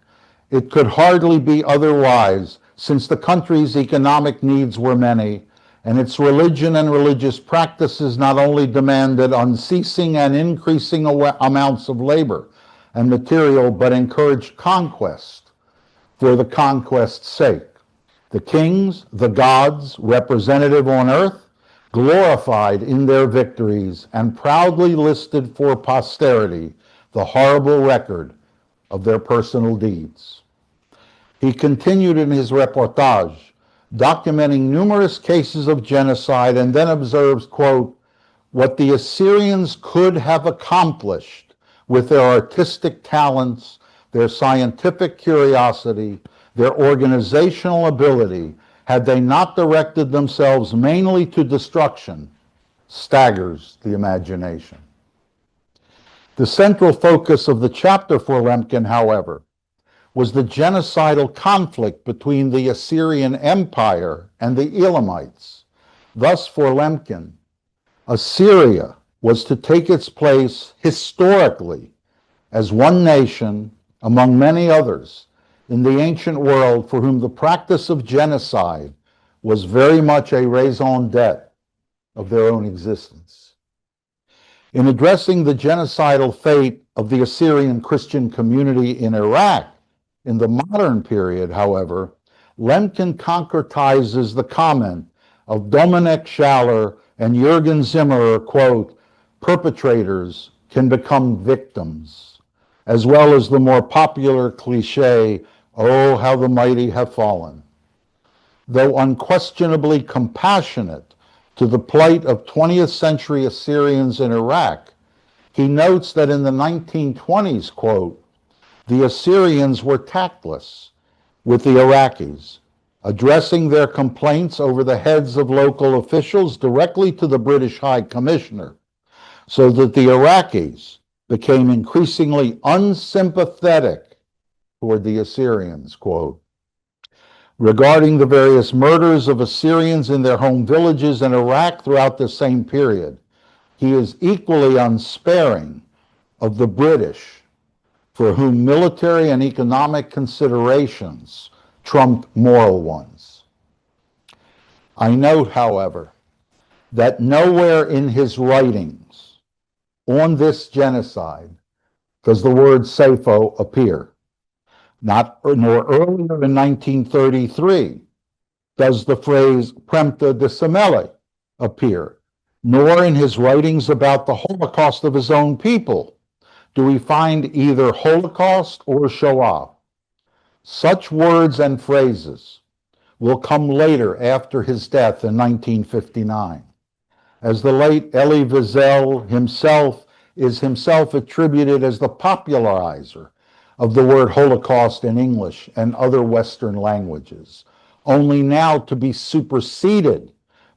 It could hardly be otherwise, since the country's economic needs were many, and its religion and religious practices not only demanded unceasing and increasing amounts of labor and material, but encouraged conquest for the conquest's sake. The kings, the gods, representative on earth, glorified in their victories and proudly listed for posterity the horrible record of their personal deeds." He continued in his reportage, documenting numerous cases of genocide, and then observes, quote, "What the Assyrians could have accomplished with their artistic talents, their scientific curiosity, their organizational ability, had they not directed themselves mainly to destruction, staggers the imagination." The central focus of the chapter for Lemkin, however, was the genocidal conflict between the Assyrian Empire and the Elamites. Thus, for Lemkin, Assyria was to take its place historically as one nation among many others in the ancient world for whom the practice of genocide was very much a raison d'etre of their own existence. In addressing the genocidal fate of the Assyrian Christian community in Iraq in the modern period, however, Lemkin concretizes the comment of Dominik Schaller and Jürgen Zimmerer, quote, "Perpetrators can become victims," as well as the more popular cliche, "Oh, how the mighty have fallen." Though unquestionably compassionate to the plight of 20th century Assyrians in Iraq, he notes that in the 1920s, quote, "the Assyrians were tactless with the Iraqis, addressing their complaints over the heads of local officials directly to the British High Commissioner, so that the Iraqis became increasingly unsympathetic toward the Assyrians," quote. Regarding the various murders of Assyrians in their home villages in Iraq throughout the same period, he is equally unsparing of the British, for whom military and economic considerations trumped moral ones. I note, however, that nowhere in his writings on this genocide does the word Seyfo appear. Nor earlier in 1933 does the phrase Premta de Semele appear, nor in his writings about the Holocaust of his own people do we find either Holocaust or Shoah. Such words and phrases will come later after his death in 1959, as the late Elie Wiesel is himself attributed as the popularizer of the word Holocaust in English and other Western languages, only now to be superseded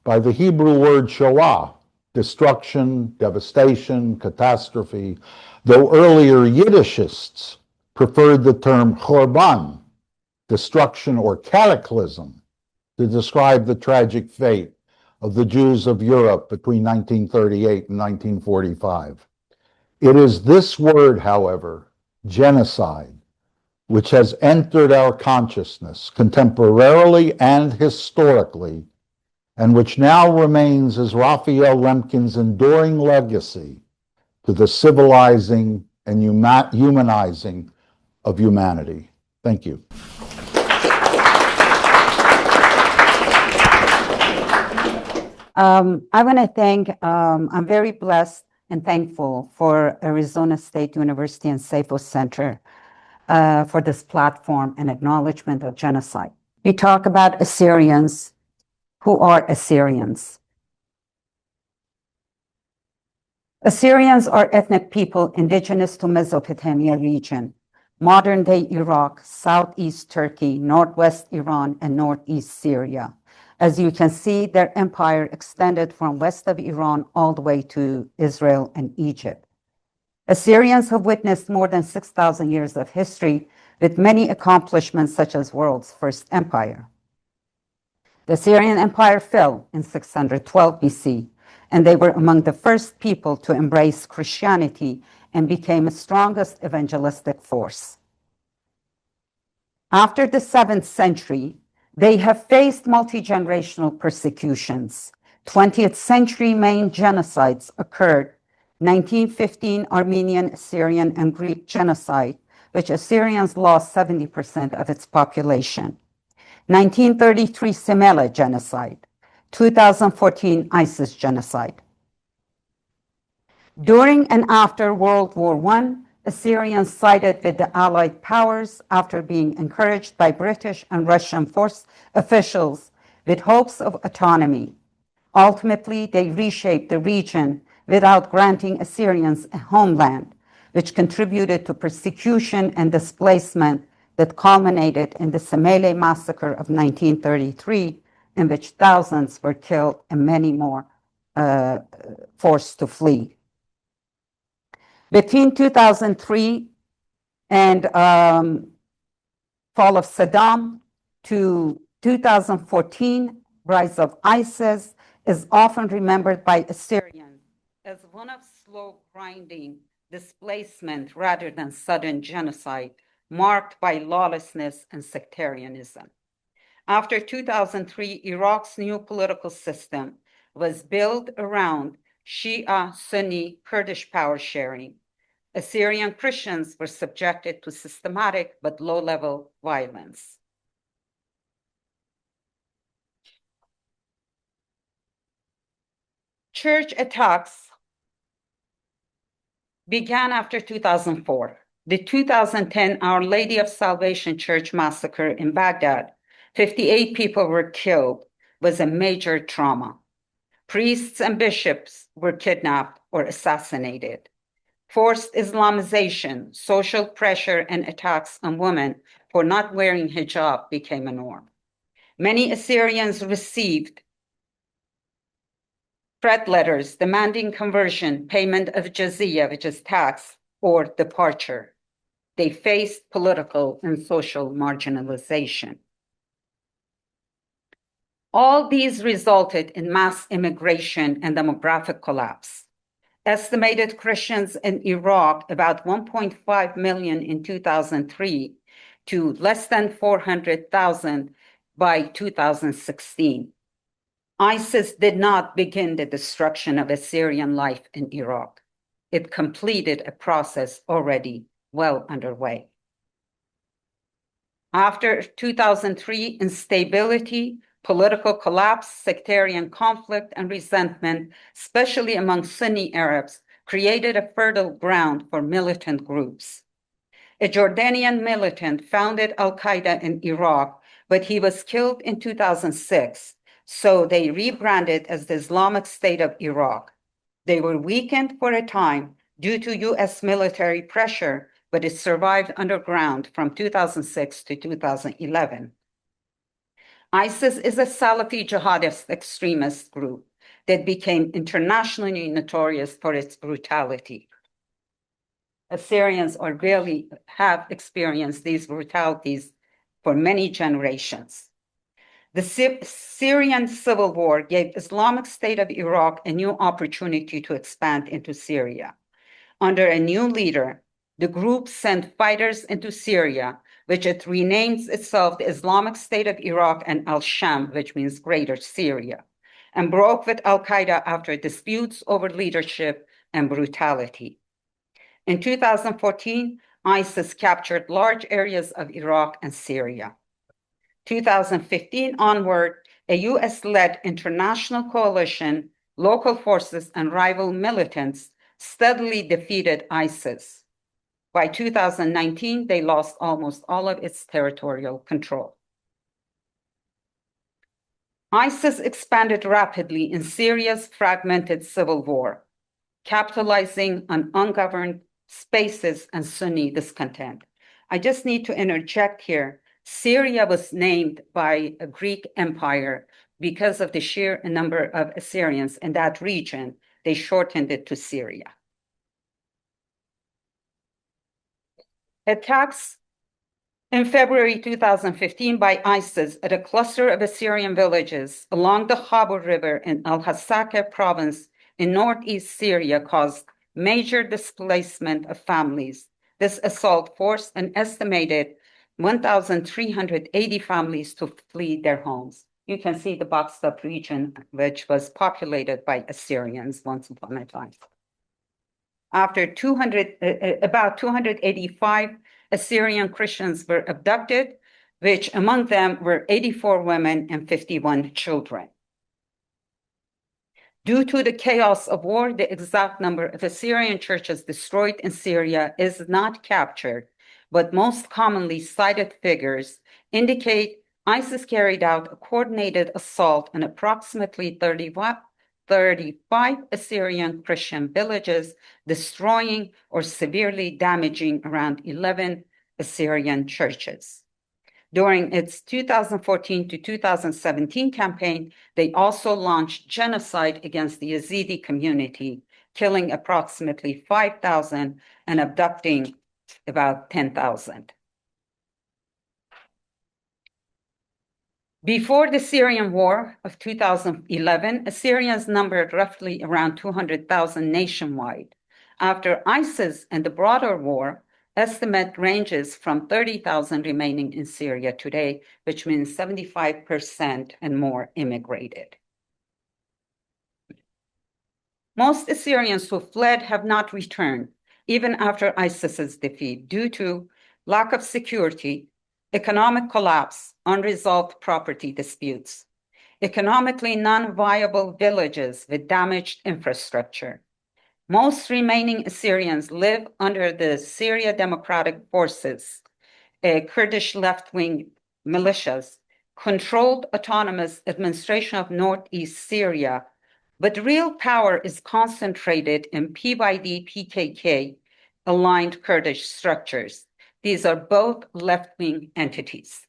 by the Hebrew word Shoah, destruction, devastation, catastrophe, though earlier Yiddishists preferred the term Chorban, destruction, or cataclysm to describe the tragic fate of the Jews of Europe between 1938 and 1945. It is this word, however, genocide, which has entered our consciousness contemporarily and historically, and which now remains as Raphael Lemkin's enduring legacy to the civilizing and humanizing of humanity. Thank you. I want to thank, I'm very blessed and thankful for Arizona State University and Seyfo Center for this platform and acknowledgement of genocide. We talk about Assyrians. Who are Assyrians? Assyrians are ethnic people indigenous to Mesopotamia region, modern-day Iraq, southeast Turkey, northwest Iran, and northeast Syria. As you can see, their empire extended from west of Iran all the way to Israel and Egypt. Assyrians have witnessed more than 6,000 years of history with many accomplishments such as world's first empire. The Assyrian Empire fell in 612 BC, and they were among the first people to embrace Christianity and became the strongest evangelistic force. After the 7th century, they have faced multi-generational persecutions. 20th century main genocides occurred: 1915 Armenian, Assyrian, and Greek genocide, which Assyrians lost 70% of its population. 1933 Semele genocide. 2014 ISIS genocide. During and after World War I, Assyrians sided with the Allied powers after being encouraged by British and Russian force officials with hopes of autonomy. Ultimately, they reshaped the region without granting Assyrians a homeland, which contributed to persecution and displacement that culminated in the Semele massacre of 1933, in which thousands were killed and many more forced to flee. Between 2003 and fall of Saddam to 2014, rise of ISIS is often remembered by Assyrians as one of slow grinding displacement rather than sudden genocide, marked by lawlessness and sectarianism. After 2003, Iraq's new political system was built around Shia, Sunni, Kurdish power sharing. Assyrian Christians were subjected to systematic but low-level violence. Church attacks began after 2004. The 2010 Our Lady of Salvation Church massacre in Baghdad, 58 people were killed, was a major trauma. Priests and bishops were kidnapped or assassinated. Forced Islamization, social pressure, and attacks on women for not wearing hijab became a norm. Many Assyrians received threat letters demanding conversion, payment of jizya, which is tax, or departure. They faced political and social marginalization. All these resulted in mass immigration and demographic collapse. Estimated Christians in Iraq, about 1.5 million in 2003, to less than 400,000 by 2016. ISIS did not begin the destruction of Assyrian life in Iraq. It completed a process already well underway. After 2003, instability, political collapse, sectarian conflict, and resentment, especially among Sunni Arabs, created a fertile ground for militant groups. A Jordanian militant founded al-Qaeda in Iraq, but he was killed in 2006, so they rebranded as the Islamic State of Iraq. They were weakened for a time due to US military pressure, but it survived underground from 2006 to 2011. ISIS is a Salafi jihadist extremist group that became internationally notorious for its brutality. Assyrians really have experienced these brutalities for many generations. The Syrian civil war gave Islamic State of Iraq a new opportunity to expand into Syria. Under a new leader, the group sent fighters into Syria, which it renames itself the Islamic State of Iraq and al-Sham, which means Greater Syria, and broke with al-Qaeda after disputes over leadership and brutality. In 2014, ISIS captured large areas of Iraq and Syria. 2015 onward, a US-led international coalition, local forces, and rival militants steadily defeated ISIS. By 2019, they lost almost all of its territorial control. ISIS expanded rapidly in Syria's fragmented civil war, capitalizing on ungoverned spaces and Sunni discontent. I just need to interject here. Syria was named by a Greek empire because of the sheer number of Assyrians in that region. They shortened it to Syria. Attacks in February 2015 by ISIS at a cluster of Assyrian villages along the Khabur River in Al-Hasaka province in northeast Syria caused major displacement of families. This assault forced an estimated 1,380 families to flee their homes. You can see the boxed up region, which was populated by Assyrians once upon a time. After about 285 Assyrian Christians were abducted, which among them were 84 women and 51 children. Due to the chaos of war, the exact number of Assyrian churches destroyed in Syria is not captured, but most commonly cited figures indicate ISIS carried out a coordinated assault on approximately 35 Assyrian Christian villages, destroying or severely damaging around 11 Assyrian churches. During its 2014 to 2017 campaign, they also launched genocide against the Yazidi community, killing approximately 5,000 and abducting about 10,000. Before the Syrian War of 2011, Assyrians numbered roughly around 200,000 nationwide. After ISIS and the broader war, estimate ranges from 30,000 remaining in Syria today, which means 75% and more immigrated. Most Assyrians who fled have not returned, even after ISIS's defeat, due to lack of security, economic collapse, unresolved property disputes, economically non-viable villages with damaged infrastructure. Most remaining Assyrians live under the Syria Democratic Forces, Kurdish left-wing militias, controlled autonomous administration of northeast Syria, but real power is concentrated in PYD, PKK aligned Kurdish structures. These are both left-wing entities.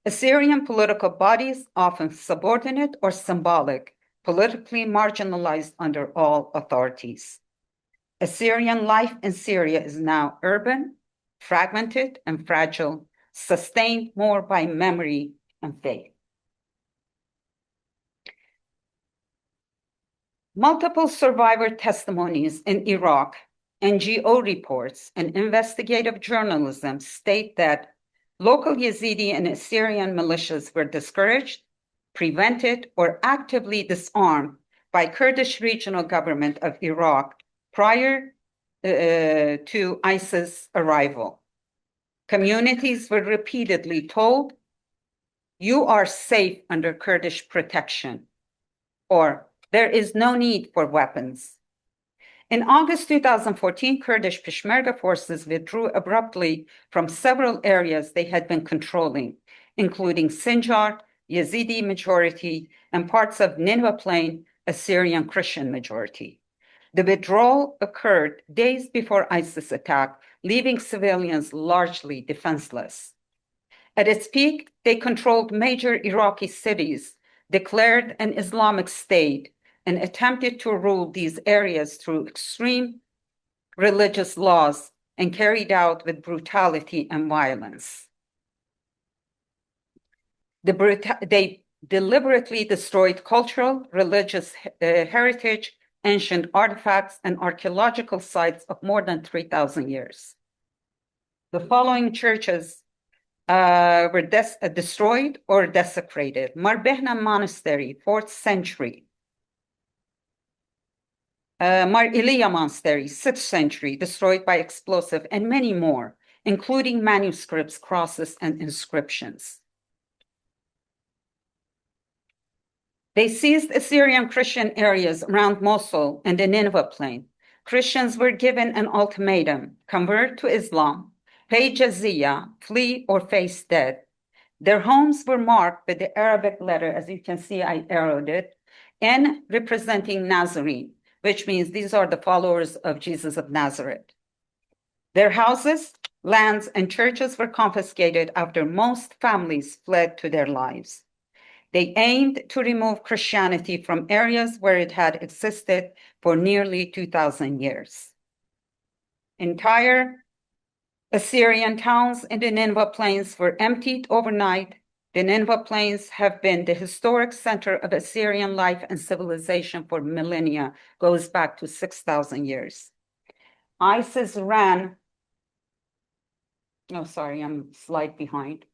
Assyrian political bodies, often subordinate or symbolic, politically marginalized under all authorities. Assyrian life in Syria is now urban, fragmented, and fragile, sustained more by memory and faith. Multiple survivor testimonies in Iraq, NGO reports, and investigative journalism state that local Yazidi and Assyrian militias were discouraged, prevented, or actively disarmed by Kurdish regional government of Iraq prior to ISIS arrival. Communities were repeatedly told, "You are safe under Kurdish protection," or "There is no need for weapons." In August 2014, Kurdish Peshmerga forces withdrew abruptly from several areas they had been controlling, including Sinjar, Yazidi majority, and parts of Nineveh Plain, Assyrian Christian majority. The withdrawal occurred days before ISIS attack, leaving civilians largely defenseless. At its peak, they controlled major Iraqi cities, declared an Islamic state, and attempted to rule these areas through extreme religious laws and carried out with brutality and violence. They deliberately destroyed cultural, religious heritage, ancient artifacts, and archaeological sites of more than 3,000 years. The following churches were destroyed or desecrated. Marbehna Monastery, 4th century. Mar Ilia Monastery, 6th century, destroyed by explosive, and many more, including manuscripts, crosses, and inscriptions. They seized Assyrian Christian areas around Mosul and the Nineveh plain. Christians were given an ultimatum: convert to Islam, pay jizya, flee, or face death. Their homes were marked with the Arabic letter, as you can see, I arrowed it, N representing Nazarene, which means these are the followers of Jesus of Nazareth. Their houses, lands, and churches were confiscated after most families fled to their lives. They aimed to remove Christianity from areas where it had existed for nearly 2,000 years. Entire Assyrian towns in the Nineveh Plains were emptied overnight. The Nineveh Plains have been the historic center of Assyrian life and civilization for millennia, goes back to 6,000 years. ISIS ran, oh, sorry, I'm a slide behind.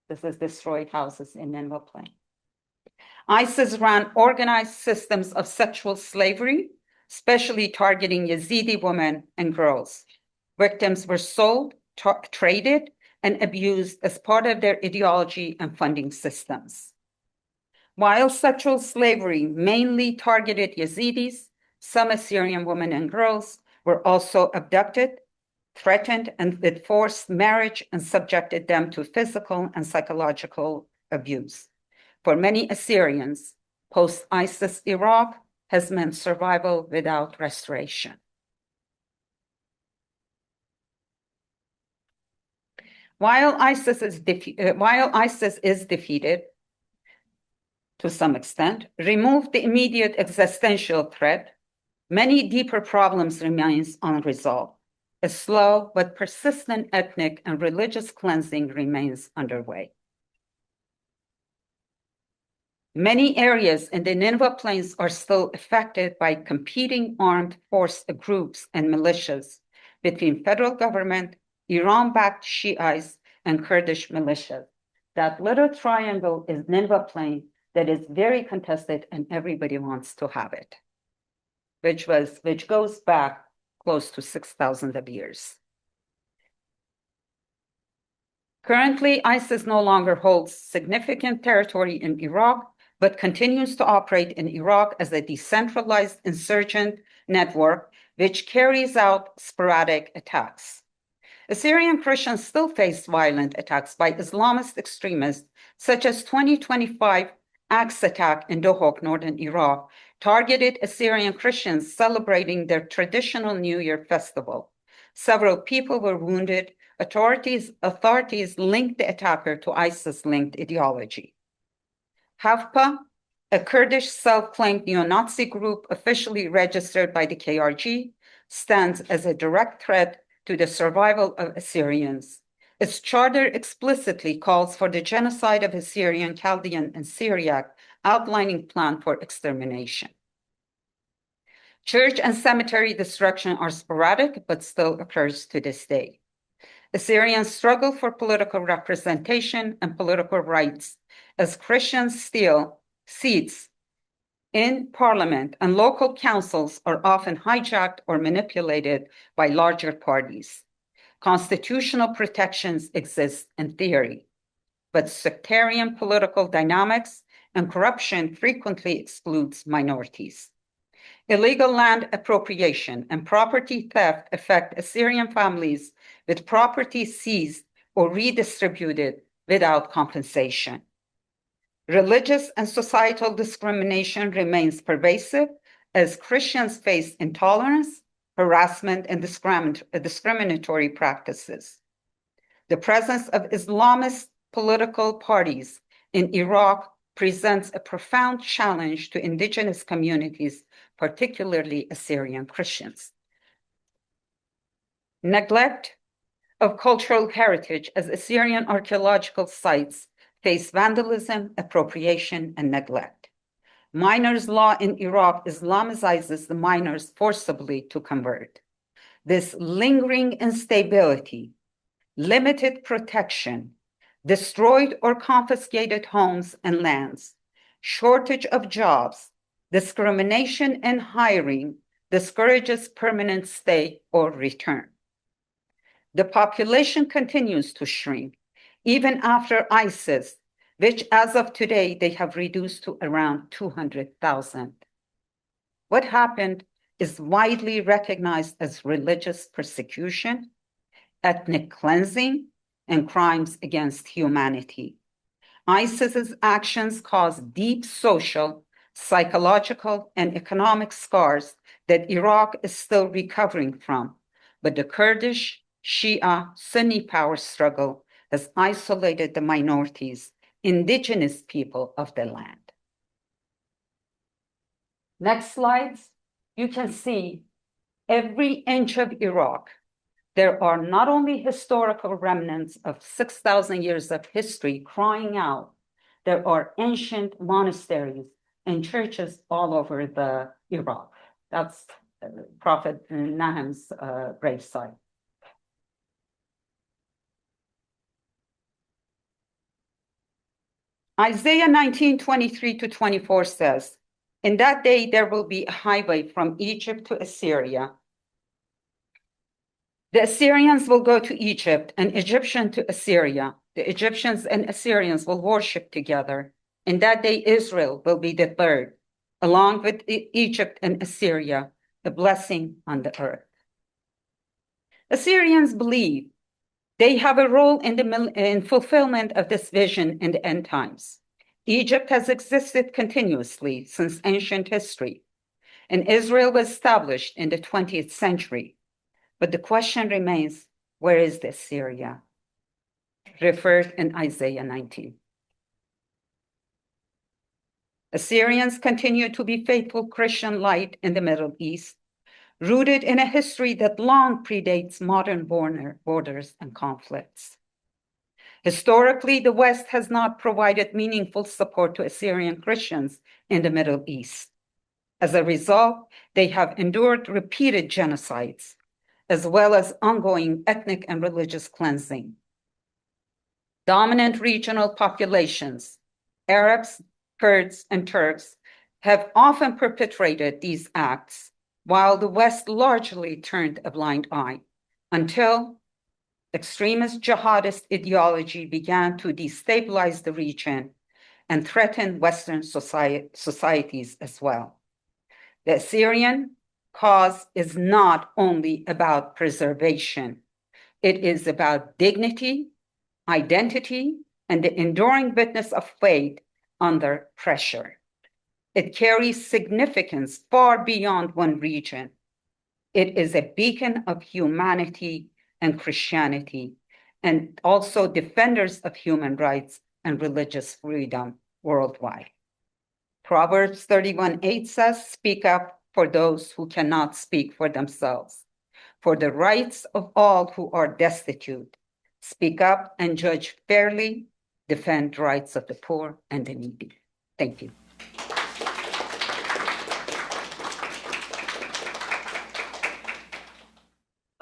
This is destroyed houses in Nineveh Plain. ISIS ran organized systems of sexual slavery, especially targeting Yazidi women and girls. Victims were sold, traded, and abused as part of their ideology and funding systems. While sexual slavery mainly targeted Yazidis, some Assyrian women and girls were also abducted, threatened, and with forced marriage, and subjected them to physical and psychological abuse. For many Assyrians, post-ISIS Iraq has meant survival without restoration. While ISIS is defeated to some extent, remove the immediate existential threat, many deeper problems remain unresolved. A slow but persistent ethnic and religious cleansing remains underway. Many areas in the Nineveh Plains are still affected by competing armed force groups and militias between federal government, Iran-backed Shiites, and Kurdish militias. That little triangle is Nineveh Plain that is very contested, and everybody wants to have it, which goes back close to 6,000 years. Currently, ISIS no longer holds significant territory in Iraq, but continues to operate in Iraq as a decentralized insurgent network, which carries out sporadic attacks. Assyrian Christians still face violent attacks by Islamist extremists, such as 2025 axe attack in Dohuk, northern Iraq, targeted Assyrian Christians celebrating their traditional New Year festival. Several people were wounded. Authorities linked the attacker to ISIS-linked ideology. Hafpa, a Kurdish self-claimed neo-Nazi group officially registered by the KRG, stands as a direct threat to the survival of Assyrians. Its charter explicitly calls for the genocide of Assyrian, Chaldean, and Syriac, outlining plan for extermination. Church and cemetery destruction are sporadic, but still occurs to this day. Assyrians struggle for political representation and political rights as Christians steal seats in parliament, and local councils are often hijacked or manipulated by larger parties. Constitutional protections exist in theory, but sectarian political dynamics and corruption frequently excludes minorities. Illegal land appropriation and property theft affect Assyrian families with property seized or redistributed without compensation. Religious and societal discrimination remains pervasive as Christians face intolerance, harassment, and discriminatory practices. The presence of Islamist political parties in Iraq presents a profound challenge to indigenous communities, particularly Assyrian Christians. Neglect of cultural heritage as Assyrian archaeological sites face vandalism, appropriation, and neglect. Minors' law in Iraq Islamicizes the minors forcibly to convert. This lingering instability, limited protection, destroyed or confiscated homes and lands, shortage of jobs, discrimination in hiring discourages permanent stay or return. The population continues to shrink, even after ISIS, which as of today, they have reduced to around 200,000. What happened is widely recognized as religious persecution, ethnic cleansing, and crimes against humanity. ISIS's actions caused deep social, psychological, and economic scars that Iraq is still recovering from, but the Kurdish, Shia, Sunni power struggle has isolated the minorities, indigenous people of the land. Next slides, you can see every inch of Iraq. There are not only historical remnants of 6,000 years of history crying out, there are ancient monasteries and churches all over the Iraq. That's Prophet Nahum's gravesite. Isaiah 19:23-24 says, "In that day there will be a highway from Egypt to Assyria. The Assyrians will go to Egypt, and Egyptian to Assyria. The Egyptians and Assyrians will worship together. In that day, Israel will be the third, along with Egypt and Assyria, a blessing on the earth." Assyrians believe they have a role in fulfillment of this vision in the end times. Egypt has existed continuously since ancient history, and Israel was established in the 20th century. But the question remains, where is the Assyria? Referred in Isaiah 19. Assyrians continue to be faithful Christian light in the Middle East, rooted in a history that long predates modern borders and conflicts. Historically, the West has not provided meaningful support to Assyrian Christians in the Middle East. As a result, they have endured repeated genocides, as well as ongoing ethnic and religious cleansing. Dominant regional populations, Arabs, Kurds, and Turks, have often perpetrated these acts, while the West largely turned a blind eye, until extremist jihadist ideology began to destabilize the region and threaten Western societies as well. The Assyrian cause is not only about preservation, it is about dignity, identity, and the enduring witness of faith under pressure. It carries significance far beyond one region. It is a beacon of humanity and Christianity, and also defenders of human rights and religious freedom worldwide. Proverbs 31:8 says, "Speak up for those who cannot speak for themselves, for the rights of all who are destitute. Speak up and judge fairly, defend rights of the poor and the needy." Thank you.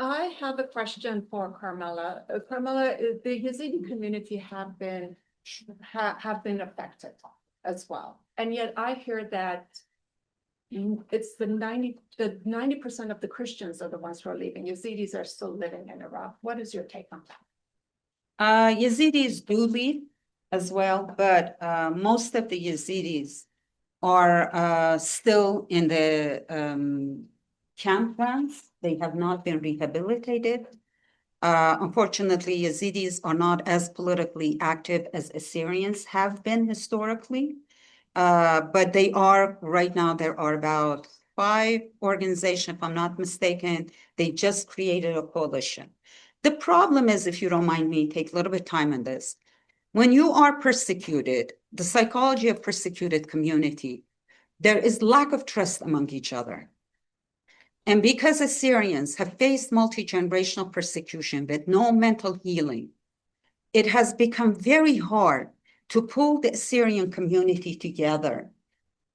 I have a question for Carmela. Carmela, the Yazidi community have been affected as well, and yet I hear that it's the 90% of the Christians are the ones who are leaving. Yazidis are still living in Iraq. What is your take on that? Yazidis do leave as well, but most of the Yazidis are still in the campgrounds. They have not been rehabilitated. Unfortunately, Yazidis are not as politically active as Assyrians have been historically, but they are, right now, there are about 5 organizations, if I'm not mistaken. They just created a coalition. The problem is, if you don't mind me, take a little bit of time on this. When you are persecuted, the psychology of persecuted community, there is lack of trust among each other. And because Assyrians have faced multi-generational persecution with no mental healing, it has become very hard to pull the Assyrian community together,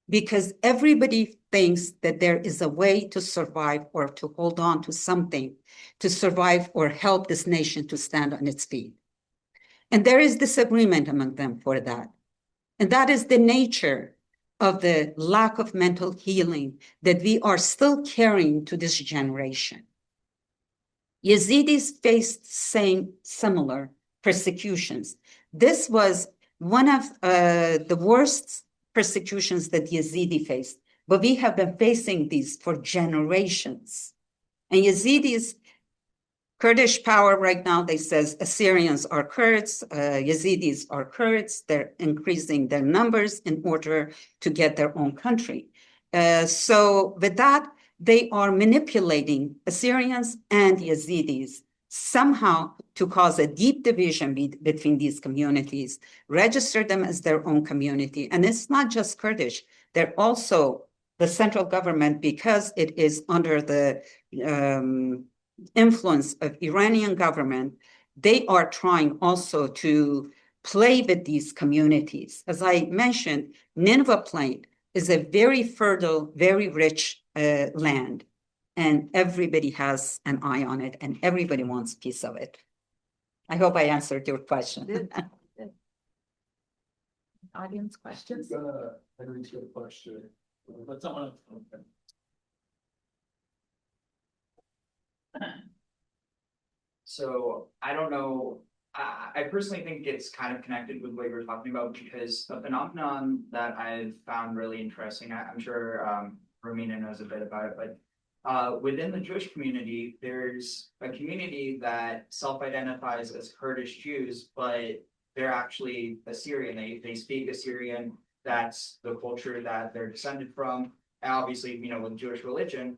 because everybody thinks that there is a way to survive or to hold on to something, to survive or help this nation to stand on its feet. And there is disagreement among them for that. And that is the nature of the lack of mental healing that we are still carrying to this generation. Yazidis faced similar persecutions. This was one of the worst persecutions that Yazidi faced, but we have been facing these for generations. And Yazidis, Kurdish power right now, they says Assyrians are Kurds, Yazidis are Kurds. They're increasing their numbers in order to get their own country. So with that, they are manipulating Assyrians and Yazidis somehow to cause a deep division between these communities, register them as their own community. And it's not just Kurdish. They're also the central government, because it is under the influence of Iranian government. They are trying also to play with these communities. As I mentioned, Nineveh Plain is a very fertile, very rich land, and everybody has an eye on it, and everybody wants a piece of it. I hope I answered your question. Audience questions? Henry's got a question. But someone else. So I don't know. I personally think it's kind of connected with what you were talking about, because a phenomenon that I've found really interesting, I'm sure Romina knows a bit about it, but within the Jewish community, there's a community that self-identifies as Kurdish Jews, but they're actually Assyrian. They speak Assyrian. That's the culture that they're descended from. And obviously, with Jewish religion.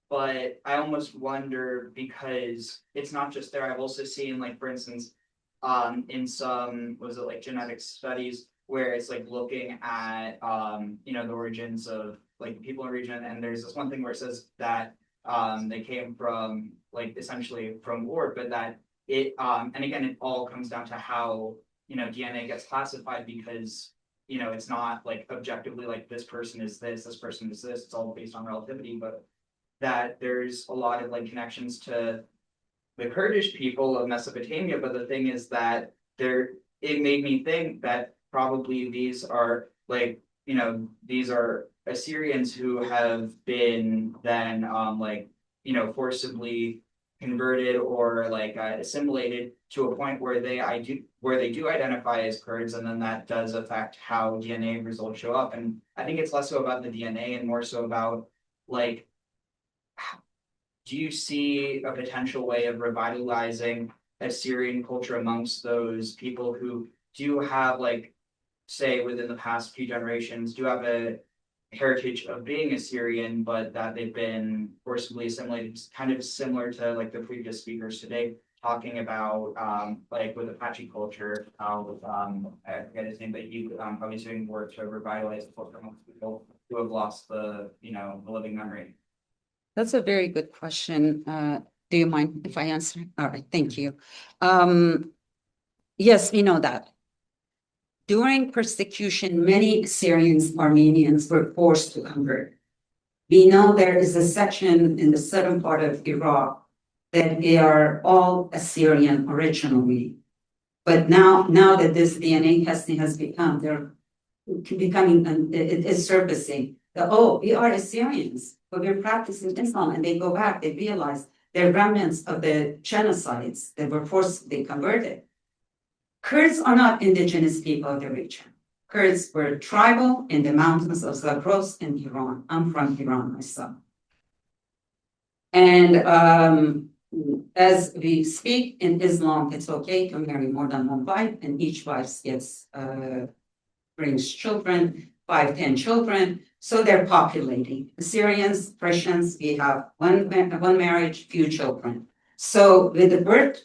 But I almost wonder, because it's not just there. I've also seen, like, for instance, in some, was it like genetic studies, where it's like looking at, the origins of like people in the region. And there's this one thing where it says that they came from, like, essentially from war, but that it, and again, it all comes down to how, DNA gets classified, because, it's not like objectively like this person is this person is this. It's all based on relativity, but that there's a lot of like connections to the Kurdish people of Mesopotamia. But the thing is that it made me think that probably these are like, these are Assyrians who have been then forcibly converted or like assimilated to a point where they do identify as Kurds, and then that does affect how DNA results show up. And I think it's less so about the DNA and more so about, like, do you see a potential way of revitalizing Assyrian culture amongst those people who do have, like, say within the past few generations, do have a heritage of being Assyrian, but that they've been forcibly assimilated, kind of similar to like the previous speakers today, talking about like with Apache culture, I forget his name, but he probably doing work to revitalize the culture amongst people who have lost the living memory. That's a very good question. Do you mind if I answer? All right, thank you. Yes, we know that. During persecution, many Assyrians, Armenians were forced to convert. We know there is a section in the southern part of Iraq that they are all Assyrian originally. But now that this DNA testing has become, it is surfacing that, we are Assyrians, but we're practicing Islam. And they go back, they realize they're remnants of the genocides that were forcibly converted. Kurds are not indigenous people of the region. Kurds were tribal in the mountains of Zagros in Iran. I'm from Iran myself. And as we speak in Islam, it's okay to marry more than one wife, and each wife brings children, 5, 10 children. So they're populating. Assyrians, Persians, we have one marriage, few children. So with the birth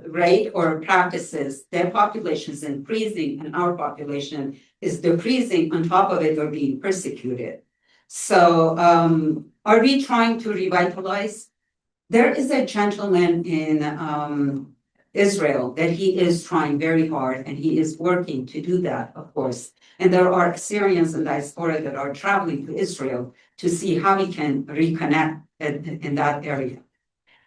rate or practices, their population is increasing and our population is decreasing. On top of it, we're being persecuted. So are we trying to revitalize? There is a gentleman in Israel, that he is trying very hard and he is working to do that, of course. And there are Assyrians in diaspora that are traveling to Israel to see how we can reconnect in that area.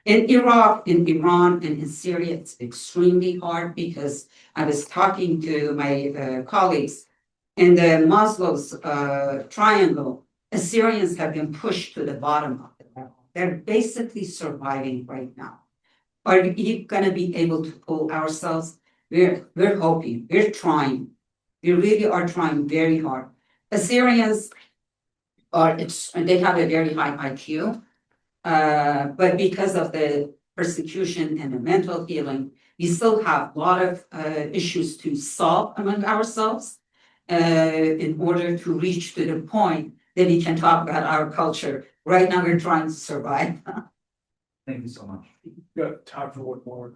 In Iraq, in Iran, and in Syria, it's extremely hard because I was talking to my colleagues in the Maslow's triangle. Assyrians have been pushed to the bottom of the barrel. They're basically surviving right now. Are we going to be able to pull ourselves? We're hoping, we're trying. We really are trying very hard. Assyrians they have a very high IQ, but because of the persecution and the mental healing, we still have a lot of issues to solve among ourselves in order to reach to the point that we can talk about our culture. Right now, we're trying to survive. Thank you so much. Got time for one more.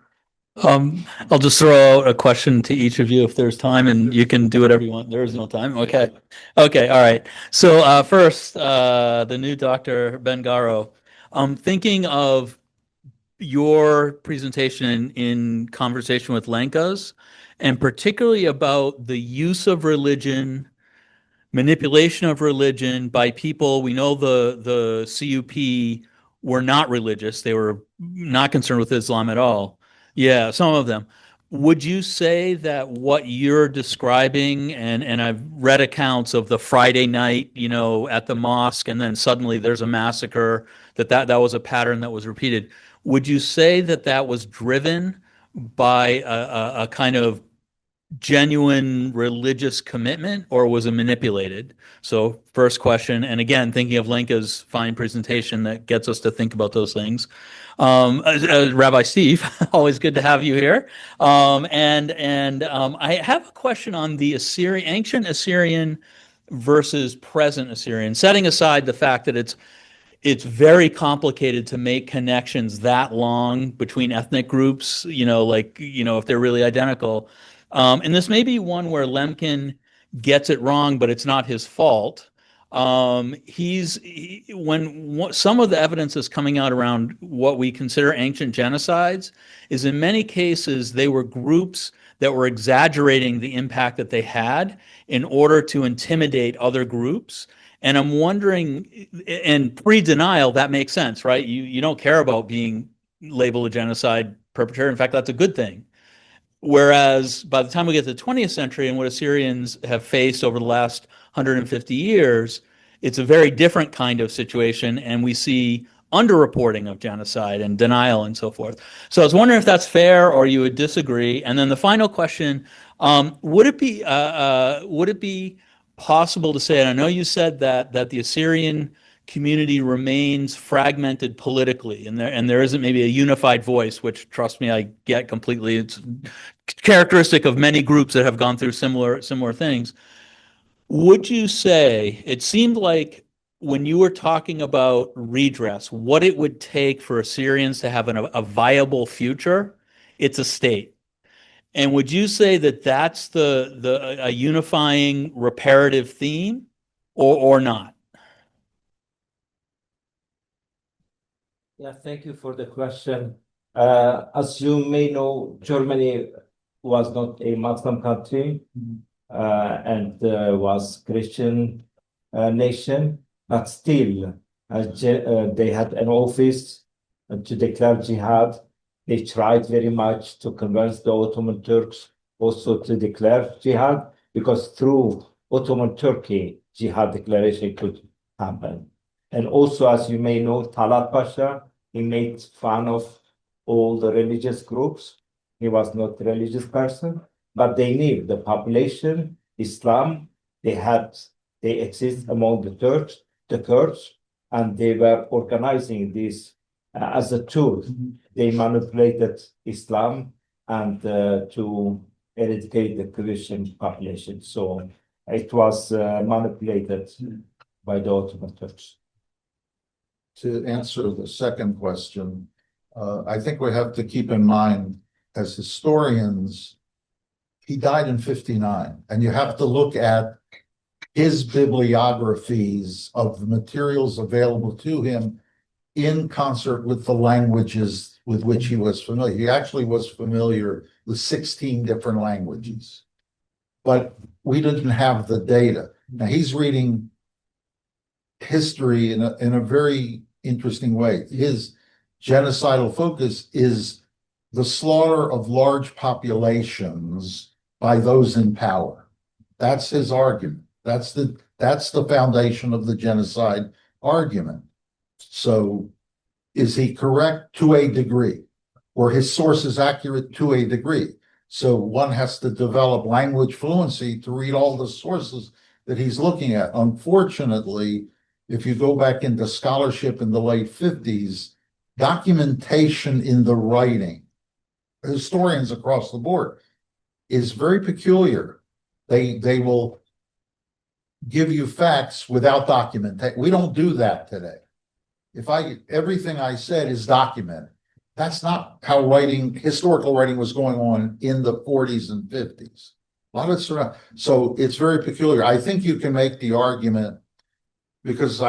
I'll just throw out a question to each of you if there's time, and you can do whatever you want. There is no time. Okay. Okay. All right. So first, the new Dr. Bengaro, thinking of your presentation in conversation with Lenkas, and particularly about the use of religion, manipulation of religion by people. We know the CUP were not religious. They were not concerned with Islam at all. Yeah, some of them. Would you say that what you're describing, and I've read accounts of the Friday night, at the mosque, and then suddenly there's a massacre, that was a pattern that was repeated. Would you say that was driven by a kind of genuine religious commitment, or was it manipulated? So first question, and again, thinking of Lenka's fine presentation that gets us to think about those things. Rabbi Steve, always good to have you here. I have a question on the ancient Assyrian versus present Assyrian, setting aside the fact that it's very complicated to make connections that long between ethnic groups, if they're really identical. And this may be one where Lemkin gets it wrong, but it's not his fault. When some of the evidence is coming out around what we consider ancient genocides, is in many cases they were groups that were exaggerating the impact that they had in order to intimidate other groups. And I'm wondering, and pre-denial, that makes sense, right? You don't care about being labeled a genocide perpetrator. In fact, that's a good thing. Whereas by the time we get to the 20th century and what Assyrians have faced over the last 150 years, it's a very different kind of situation, and we see underreporting of genocide and denial and so forth. So I was wondering if that's fair or you would disagree. And then the final question, would it be possible to say, and I know you said that the Assyrian community remains fragmented politically, and there isn't maybe a unified voice, which, trust me, I get completely. It's characteristic of many groups that have gone through similar things. Would you say, it seemed like when you were talking about redress, what it would take for Assyrians to have a viable future, it's a state. And would you say that that's a unifying reparative theme, or not? Yeah, thank you for the question. As you may know, Germany was not a Muslim country and was Christian nation, but still they had an office to declare jihad. They tried very much to convince the Ottoman Turks also to declare jihad, because through Ottoman Turkey, jihad declaration could happen. And also, as you may know, Talat Pasha, he made fun of all the religious groups. He was not a religious person, but they knew the population, Islam, they exist among the Kurds, and they were organizing this as a tool. They manipulated Islam and to eradicate the Christian population. So it was manipulated by the Ottoman Turks. To answer the second question, I think we have to keep in mind, as historians, he died in 59, and you have to look at his bibliographies of the materials available to him in concert with the languages with which he was familiar. He actually was familiar with 16 different languages, but we didn't have the data. Now he's reading history in a very interesting way. His genocidal focus is the slaughter of large populations by those in power. That's his argument. That's the foundation of the genocide argument. So is he correct? To a degree, or his source is accurate to a degree. So one has to develop language fluency to read all the sources that he's looking at. Unfortunately, if you go back into scholarship in the late 50s, documentation in the writing, historians across the board, is very peculiar. They will give you facts without documentation. We don't do that today. Everything I said is documented. That's not how historical writing was going on in the 40s and 50s. A lot of so it's very peculiar. I think you can make the argument, because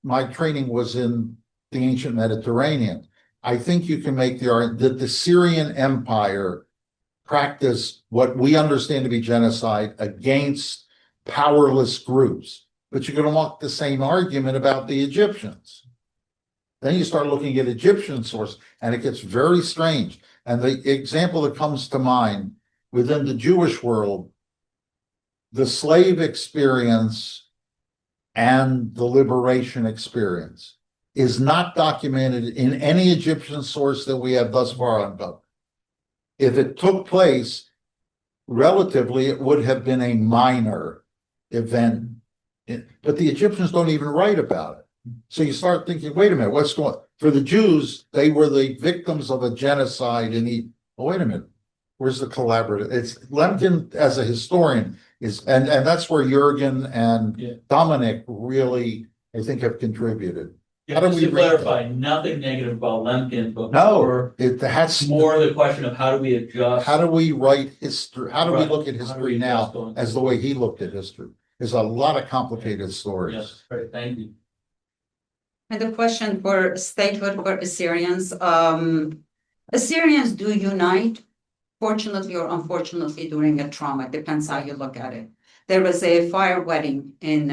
my training was in the ancient Mediterranean. I think you can make the argument that the Syrian Empire practiced what we understand to be genocide against powerless groups. But you're going to want the same argument about the Egyptians. Then you start looking at Egyptian sources, and it gets very strange. And the example that comes to mind within the Jewish world, the slave experience and the liberation experience is not documented in any Egyptian source that we have thus far uncovered. If it took place, relatively, it would have been a minor event, but the Egyptians don't even write about it. So you start thinking, wait a minute, what's going on? For the Jews, they were the victims of a genocide wait a minute, where's the collaborative? It's Lemkin as a historian and that's where Jürgen and Dominic really, I think, have contributed. Yeah, just to clarify, nothing negative about Lemkin, but that's more the question of how do we adjust? How do we write history? How do we look at history now as the way he looked at history? There's a lot of complicated stories. Yes, great, thank you. And the question for statehood for Assyrians. Assyrians do unite, fortunately or unfortunately, during a trauma. It depends how you look at it. There was a fire wedding in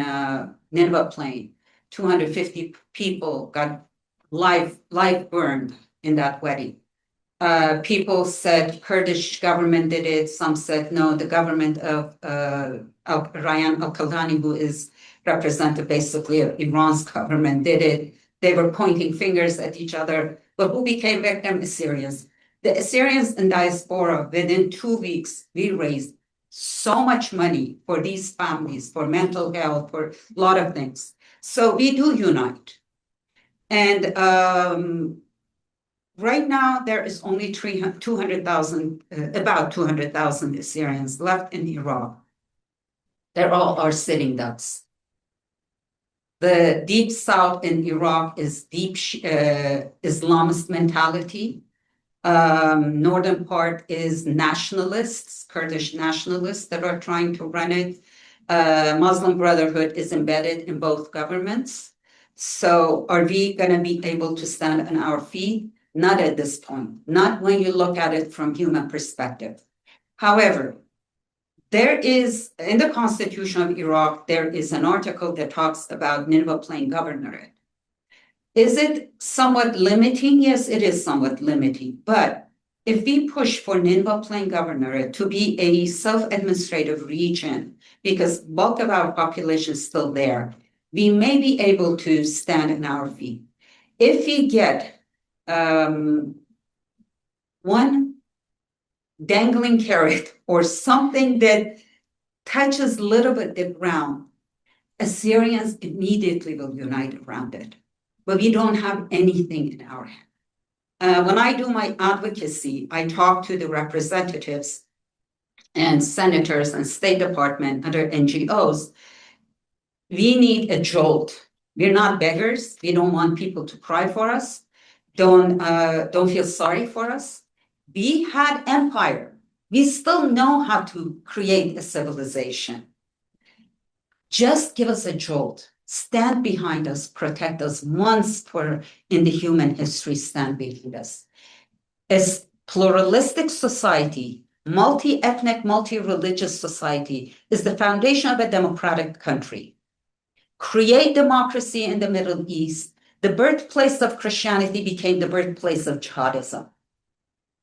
Nineveh Plain. 250 people got live burned in that wedding. People said Kurdish government did it. Some said no, the government of Ryan al-Kaldani, who is represented basically of Iran's government, did it. They were pointing fingers at each other. But who became victim? Assyrians. The Assyrians in diaspora, within 2 weeks, we raised so much money for these families, for mental health, for a lot of things. So we do unite. And right now, there is only 200,000, about 200,000 Assyrians left in Iraq. They're all are sitting ducks. The deep south in Iraq is deep Islamist mentality. Northern part is nationalists, Kurdish nationalists that are trying to run it. Muslim Brotherhood is embedded in both governments. So are we going to be able to stand on our feet? Not at this point, not when you look at it from human perspective. However, there is, in the Constitution of Iraq, there is an article that talks about Nineveh Plain Governorate. Is it somewhat limiting? Yes, it is somewhat limiting. But if we push for Nineveh Plain Governorate to be a self-administrative region, because bulk of our population is still there, we may be able to stand on our feet. If we get one dangling carrot or something that touches a little bit the ground, Assyrians immediately will unite around it. But we don't have anything in our hand. When I do my advocacy, I talk to the representatives and senators and State Department, other NGOs. We need a jolt. We're not beggars. We don't want people to cry for us. Don't feel sorry for us. We had empire. We still know how to create a civilization. Just give us a jolt. Stand behind us, protect us once in the human history, stand behind us. A pluralistic society, multi-ethnic, multi-religious society is the foundation of a democratic country. Create democracy in the Middle East. The birthplace of Christianity became the birthplace of jihadism.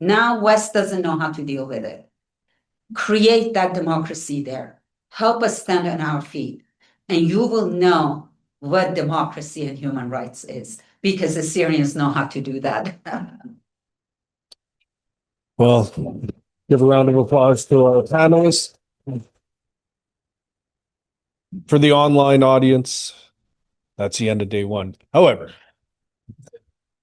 Now West doesn't know how to deal with it. Create that democracy there. Help us stand on our feet. And you will know what democracy and human rights is, because the Syrians know how to do that. Well, give a round of applause to our panelists. For the online audience, that's the end of day one. However,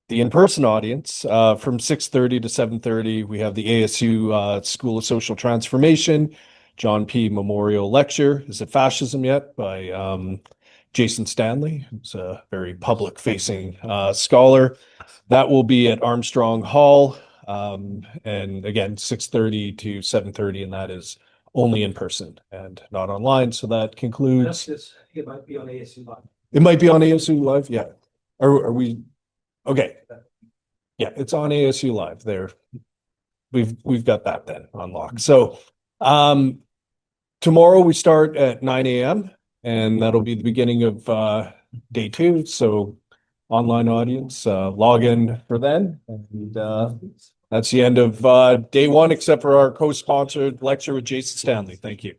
the in-person audience, from 6:30 to 7:30, we have the ASU School of Social Transformation, John P. Memorial Lecture, Is It Fascism Yet? By Jason Stanley, who's a very public-facing scholar. That will be at Armstrong Hall, and again, 6:30 to 7:30, and that is only in person and not online. So that concludes. It might be on ASU Live. It might be on ASU Live, yeah. Are we? Okay. Yeah, it's on ASU Live. There, we've got that then on lock. So, tomorrow we start at 9 a.m. and that'll be the beginning of day two. So, online audience, log in for then, and that's the end of day one, except for our co-sponsored lecture with Jason Stanley. Thank you.